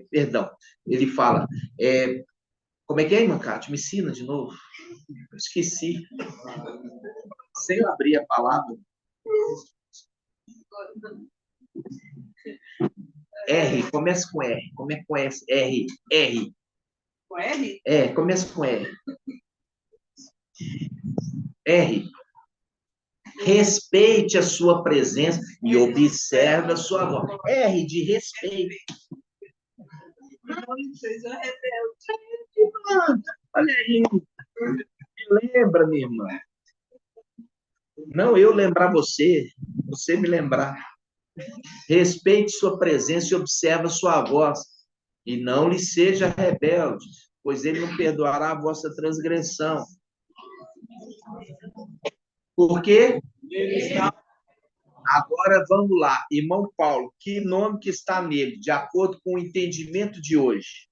perdão. Ele fala... como é que é, irmã Cátia? Me ensina de novo. Eu esqueci. Sem eu abrir a palavra. R, começa com R. Como é que conhece? R. R. Com R? Começa com R. R. Respeite a sua presença e observe a sua voz. R de respeito. Não seja rebelde. Olha aí. Lembra, minha irmã. Não eu lembrar você, você me lembrar. Respeite sua presença e observe a sua voz. E não lhe seja rebelde, pois ele não perdoará a vossa transgressão. Por quê? Agora vamos lá, irmão Paulo, que nome que está nele, de acordo com o entendimento de hoje?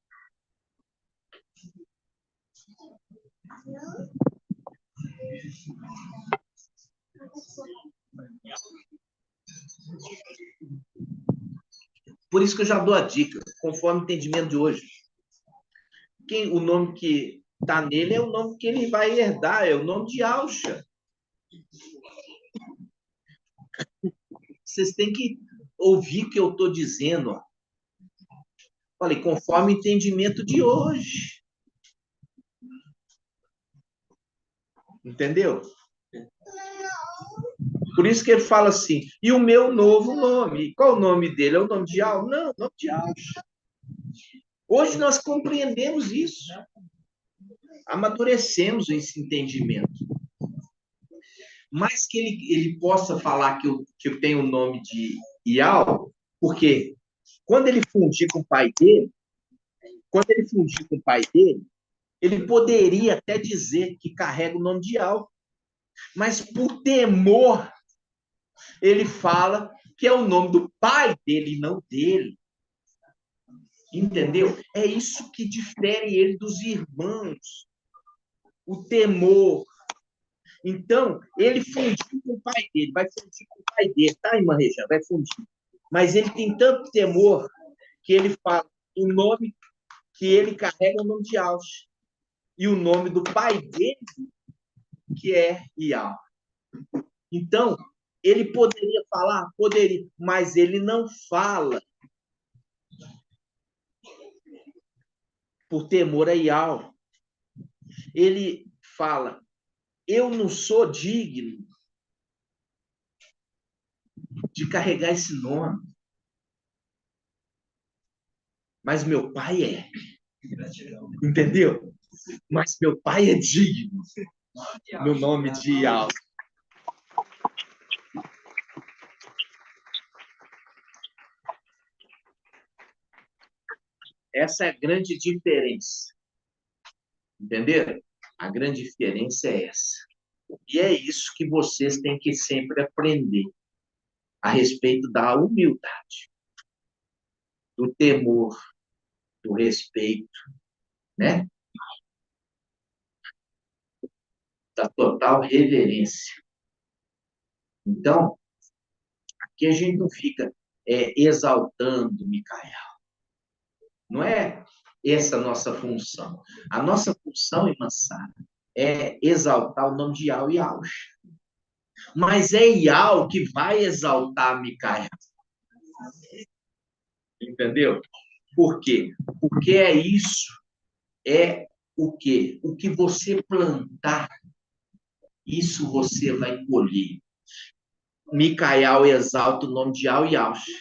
Por isso que eu já dou a dica, conforme o entendimento de hoje. O nome que está nele é o nome que ele vai herdar, é o nome de Yalcha. Vocês têm que ouvir o que eu estou dizendo. Ó. Falei, conforme o entendimento de hoje. Entendeu? Por isso que ele fala assim, e o meu novo nome. Qual o nome dele? É o nome de Yalcha? Não, o nome de Yalcha. Hoje nós compreendemos isso. Amadurecemos esse entendimento. Mas que ele possa falar que eu tenho o nome de Ial, porque quando ele fundir com o pai dele, ele poderia até dizer que carrega o nome de Ial. Mas por temor, ele fala que é o nome do pai dele e não dele. Entendeu? É isso que difere ele dos irmãos. O temor. Então, ele fundiu com o pai dele, vai fundir com o pai dele, tá, irmã Regina? Vai fundir. Mas ele tem tanto temor que ele fala o nome que ele carrega é o nome de Yalcha. E o nome do pai dele, que é Ial. Então, ele poderia falar? Poderia, mas ele não fala. Por temor a Ial. Ele fala, eu não sou digno de carregar esse nome. Mas meu pai é. Entendeu? Mas meu pai é digno. No nome de Yalcha. Essa é a grande diferença. Entenderam? A grande diferença é essa. E é isso que vocês têm que sempre aprender a respeito da humildade, do temor, do respeito, né? Da total reverência. Então, aqui a gente não fica exaltando Micael. Não é essa a nossa função. A nossa função, irmã Sara, é exaltar o nome de Iau e Auxa. Mas é Iau que vai exaltar Micael. Entendeu? Por quê? Porque é isso. É o quê? O que você plantar, isso você vai colher. Micael exalta o nome de Iau e Auxa.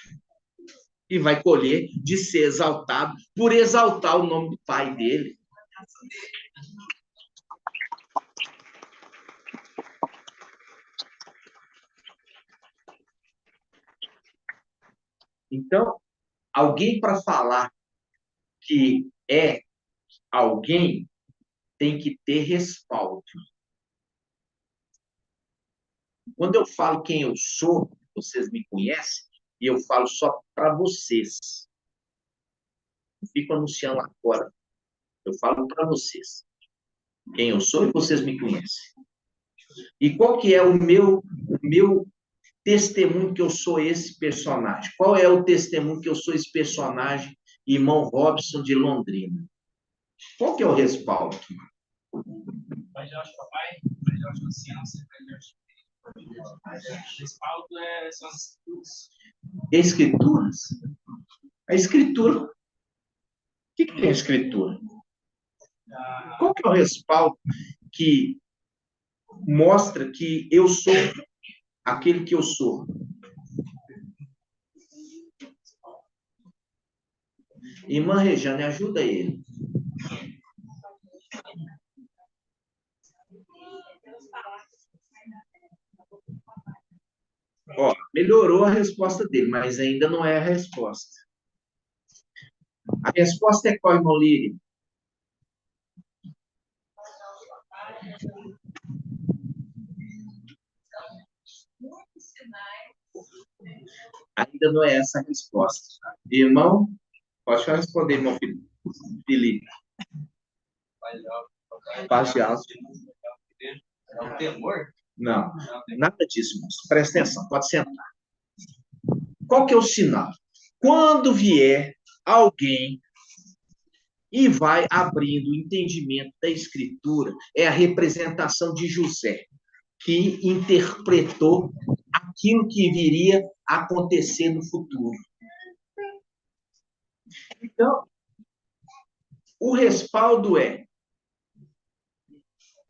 E vai colher de ser exaltado por exaltar o nome do pai dele. Então, alguém para falar que é alguém tem que ter respaldo. Quando eu falo quem eu sou, vocês me conhecem, e eu falo só para vocês. Não fico anunciando lá fora. Eu falo para vocês. Quem eu sou e vocês me conhecem. E qual que é o meu testemunho que eu sou esse personagem? Qual é o testemunho que eu sou esse personagem, irmão Robson de Londrina? Qual que é o respaldo? Pai Jorge, papai, Pai Jorge, ciência, Pai Jorge. O respaldo são as escrituras. Escrituras? A escritura. O que tem a escritura? Qual que é o respaldo que mostra que eu sou aquele que eu sou? Irmã Rejane, ajuda ele. Ó, melhorou a resposta dele, mas ainda não é a resposta. A resposta é qual, irmão Lírio? Ainda não é essa a resposta. Irmão, pode responder, irmão Felipe. Paz de alto. É o temor? Não, nada disso, irmãos. Presta atenção, pode sentar. Qual que é o sinal? Quando vier alguém e vai abrindo o entendimento da Escritura, é a representação de José, que interpretou aquilo que viria a acontecer no futuro. Então, o respaldo é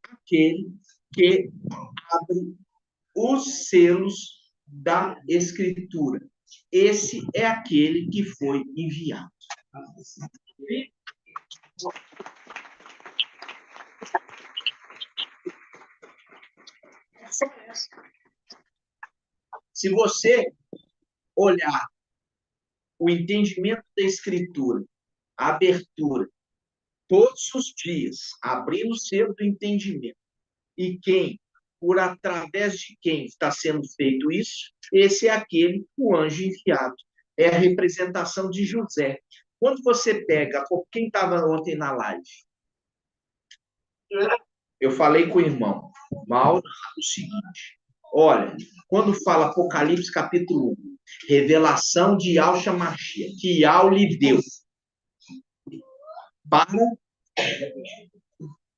aquele que abre os selos da Escritura. Esse é aquele que foi enviado. Se você olhar o entendimento da Escritura, a abertura, todos os dias, abrindo o selo do entendimento, e quem, por através de quem está sendo feito isso, esse é aquele, o anjo enviado. É a representação de José. Quando você pega, quem estava ontem na live? Eu falei com o irmão Mauro o seguinte: olha, quando fala Apocalipse capítulo 1, revelação de Yahshua Mashiach, que Yahweh lhe deu para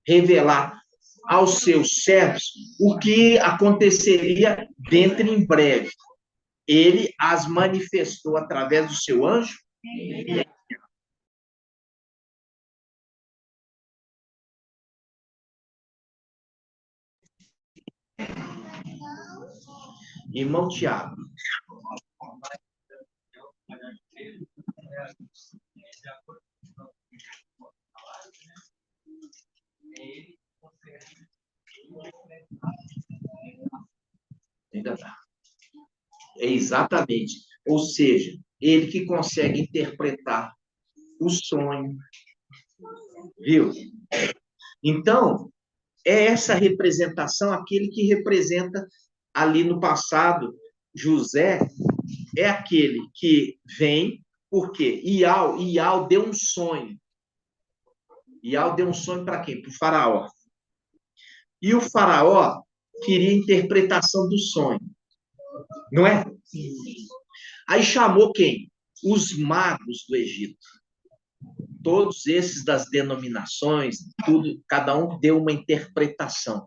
revelar aos seus servos o que aconteceria dentro em breve. Ele as manifestou através do seu anjo. Irmão Tiago. Ainda tá. É exatamente. Ou seja, ele que consegue interpretar o sonho. Viu? Então, é essa representação, aquele que representa ali no passado, José, é aquele que vem, porque Iau deu um sonho. Iau deu um sonho para quem? Para o faraó. E o faraó queria interpretação do sonho. Não é? Aí chamou quem? Os magos do Egito. Todos esses das denominações, tudo, cada um deu uma interpretação.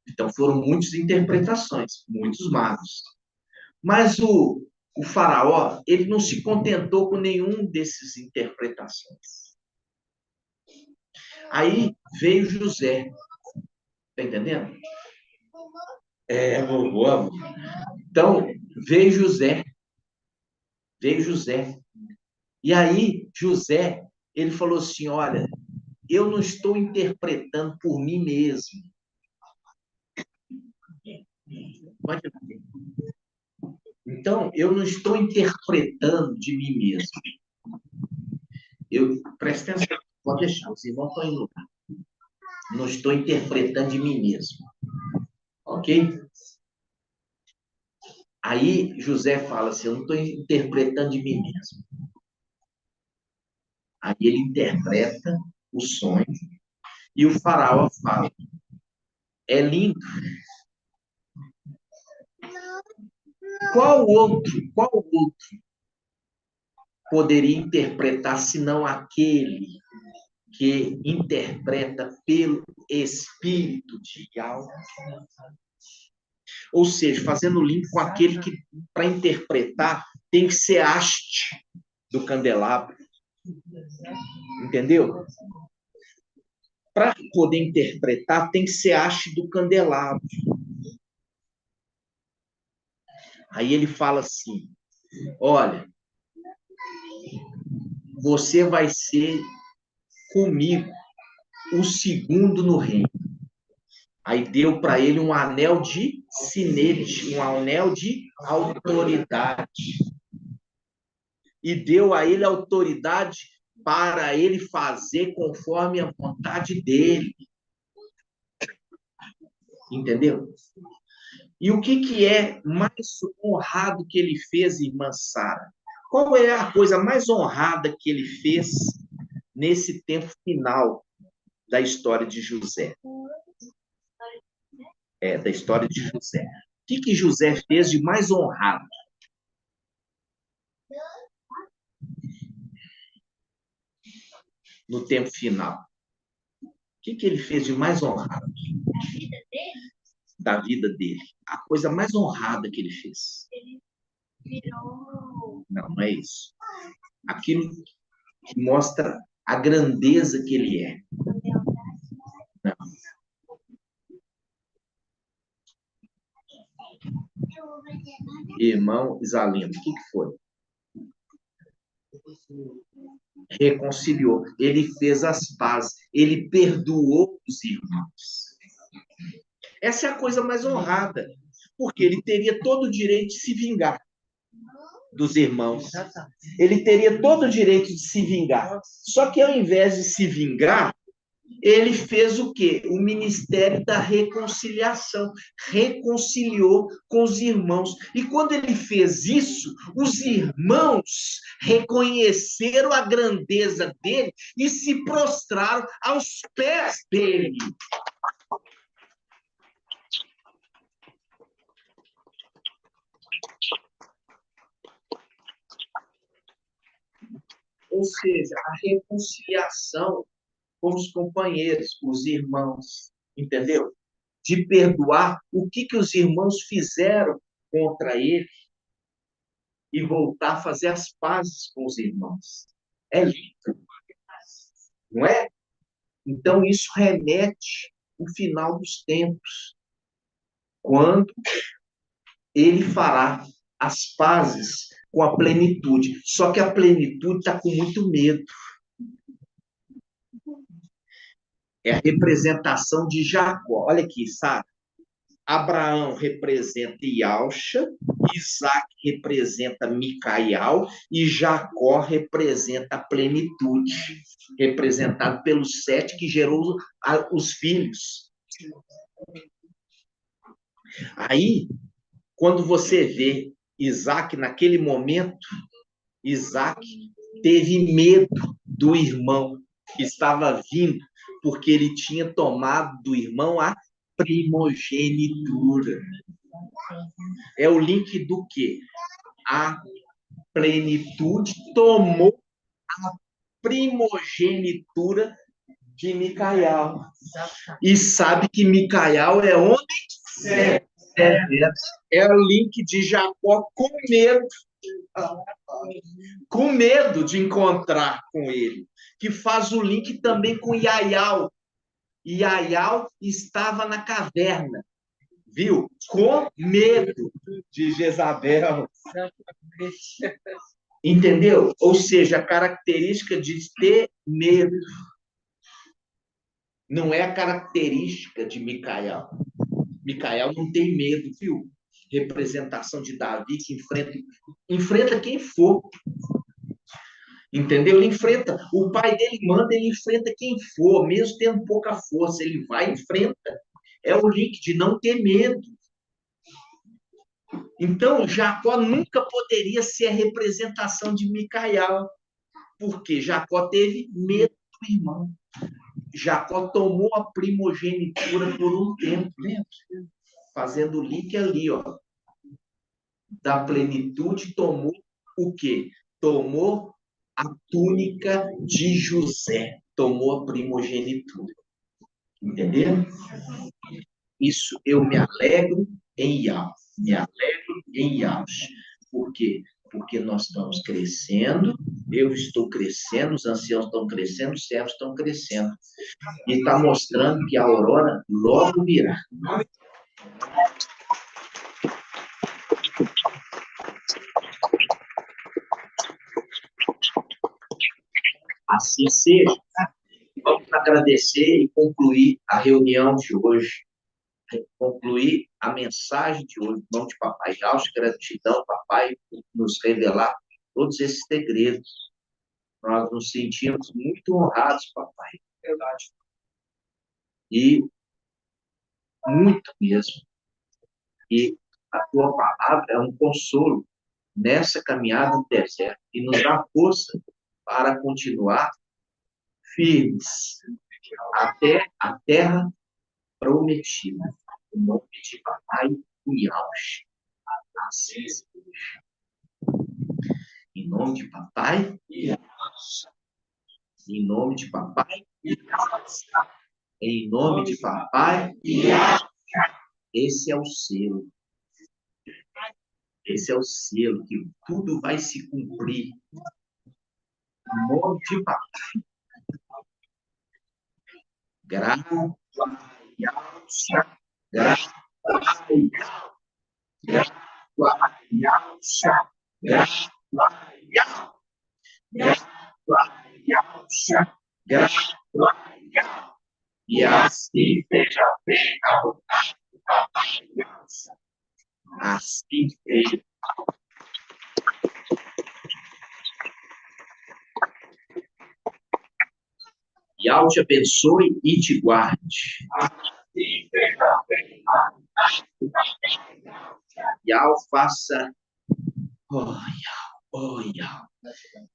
Então foram muitas interpretações, muitos magos. Mas o faraó, ele não se contentou com nenhum desses interpretações. Aí veio José. Tá entendendo? Vovô. Então, veio José. E aí, José, ele falou assim, olha, eu não estou interpretando por mim mesmo. Então, eu não estou interpretando de mim mesmo. Presta atenção, pode deixar, os irmãos estão em lugar. Não estou interpretando de mim mesmo. Ok? Aí José fala assim, eu não estou interpretando de mim mesmo. Aí ele interpreta o sonho e o faraó fala, é lindo. Qual outro poderia interpretar senão aquele que interpreta pelo Espírito de Yahweh? Ou seja, fazendo link com aquele que, para interpretar, tem que ser haste do candelabro. Entendeu? Para poder interpretar, tem que ser haste do candelabro. Aí ele fala assim, olha, você vai ser comigo o segundo no reino. Aí deu para ele um anel de sinete, um anel de autoridade. E deu a ele autoridade para ele fazer conforme a vontade dele. Entendeu? E o que é mais honrado que ele fez, irmã Sara? Qual é a coisa mais honrada que ele fez nesse tempo final da história de José? Da história de José. O que José fez de mais honrado? No tempo final. O que ele fez de mais honrado? Da vida dele. A coisa mais honrada que ele fez. Ele virou... Não é isso. Aquilo que mostra a grandeza que ele é. Não. Irmão Isalino, o que foi? Reconciliou. Ele fez as pazes. Ele perdoou os irmãos. Essa é a coisa mais honrada. Porque ele teria todo o direito de se vingar dos irmãos. Ele teria todo o direito de se vingar. Só que ao invés de se vingar, ele fez o quê? O ministério da reconciliação. Reconciliou com os irmãos. E quando ele fez isso, os irmãos reconheceram a grandeza dele e se prostraram aos pés dele. Ou seja, a reconciliação com os companheiros, os irmãos, entendeu? De perdoar o que os irmãos fizeram contra ele e voltar a fazer as pazes com os irmãos. É lindo, não é? Então, isso remete ao final dos tempos, quando ele fará as pazes com a plenitude. Só que a plenitude está com muito medo. É a representação de Jacó. Olha aqui, sabe? Abraão representa Ialxa, Isaac representa Micaial e Jacó representa a plenitude, representado pelos 7 que gerou os filhos. Aí, quando você vê Isaac naquele momento, Isaac teve medo do irmão que estava vindo, porque ele tinha tomado do irmão a primogenitura. É o link do quê? a plenitude, tomou a primogenitura de Micael. E sabe que Micael é homem? É o link de Jacó com medo de encontrar com ele, que faz o link também com Iaial. Iaial estava na caverna, viu? Com medo de Jezabel. Entendeu? Ou seja, a característica de ter medo não é a característica de Micael. Micael não tem medo, viu? Representação de Davi que enfrenta quem for. Entendeu? Ele enfrenta. O pai dele manda, ele enfrenta quem for, mesmo tendo pouca força. Ele vai e enfrenta. É o link de não ter medo. Então, Jacó nunca poderia ser a representação de Micael, porque Jacó teve medo do irmão. Jacó tomou a primogenitura por um tempo, lembra? Fazendo o link ali, ó. Da plenitude tomou o quê? Tomou a túnica de José. Tomou a primogenitura. Entendeu? Isso eu me alegro em Yahweh. Me alegro em Yahweh. Por quê? Porque nós estamos crescendo, eu estou crescendo, os anciãos estão crescendo, os servos estão crescendo. E está mostrando que a aurora logo virá. Assim seja. Vamos agradecer e concluir a reunião de hoje. Concluir a mensagem de hoje, mão de Papai Yahweh, gratidão, Papai, por nos revelar todos esses segredos. Nós nos sentimos muito honrados, Papai. Verdade. E muito mesmo. E a tua palavra é um consolo nessa caminhada no deserto e nos dá força para continuar firmes até a terra prometida. Em nome de Papai Yahweh. Assim seja. Em nome de Papai Yahweh. Em nome de Papai Yahweh. Em nome de Papai Yahweh. Esse é o selo. Esse é o selo que tudo vai se cumprir. Em nome de Papai. Graças a Deus. Graças a Deus. Graças a Deus. Graças a Deus. Graças a Deus. Graças a Deus. E assim seja feita a vontade do Papai Deus. Assim seja. Yahweh te abençoe e te guarde. Assim seja feita a vontade do Papai Deus. Yahweh faça. Oh, Yahweh.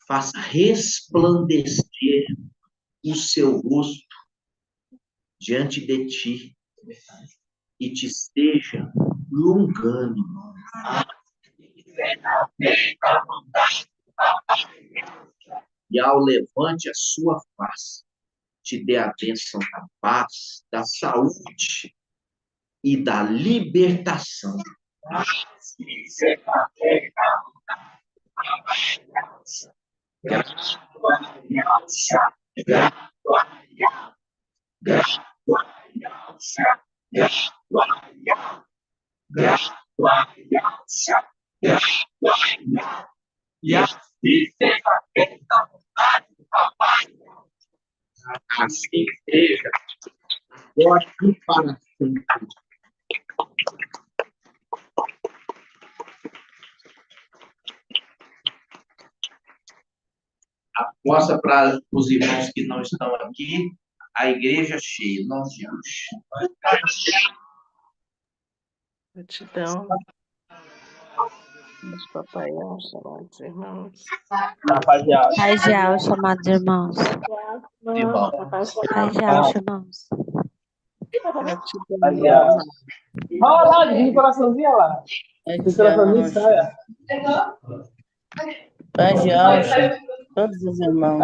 Faça resplandecer o seu rosto diante de ti e te esteja longando. E ao levante a sua face, te dê a bênção da paz, da saúde e da libertação. Graças a Deus. Graças a Deus. Graças a Deus. Graças a Deus. Graças a Deus. Graças a Deus. E assim seja feita a vontade do Papai. Assim seja. Agora e para sempre. Mostra para os irmãos que não estão aqui a igreja cheia. Nós diante. Gratidão. Mas Papai Yahweh, chamados irmãos. Rapaziada. Paz de Yahweh, chamados irmãos. Irmão. Paz de Yahweh, irmãos. Gratidão. Rapaziada. Olha lá, de coraçãozinho lá. Paz Você de está falando isso, Alcha. Saia? Paz de Alcha. Todos os irmãos.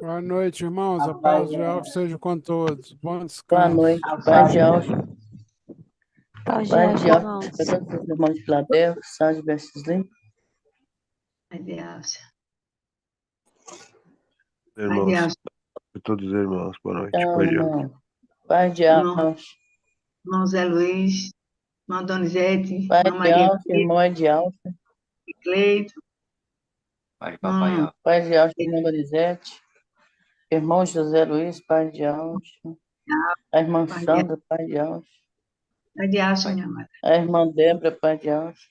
Boa noite, irmãos. A paz de Alfa seja com todos. Bom Boa descanso. noite. Paz de Alcha. Paz de Paz de Alcha, Alcha irmãos. para todos os irmãos de Filadélfia, São de Berçolim. Irmãos, a todos os irmãos, boa noite. Tchau, Pode ir. irmão. Paz de Irmão, Alcha. irmão Zé Luiz, irmã Donizete, Paz irmã de Maria Alcha, irmão é de Alcha. Cleito, Pai de papai, ó. Paz de Alcha, irmã Donizete. Irmão José Luiz, Paz de Alcha. A irmã Sandra, Paz de Alcha. Paz de Alcha, minha amada. A irmã Débora, Paz de Alcha.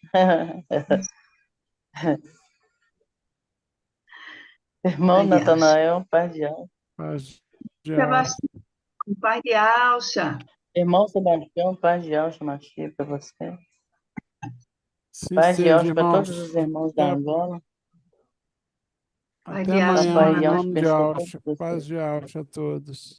Irmão Paz de Alcha. Natanael, Paz de Alcha. Paz de Alfa. Sebastião, Pai de Alcha. Irmão Sebastião, Paz de Alcha, Machia, para você. Se Paz de seja, Alcha para todos irmãos. os irmãos da Angola. Pai Até de Alcha, amanhã, Papai em de Alcha, nome de abençoe Alfa. todos vocês. Paz de Alfa a todos.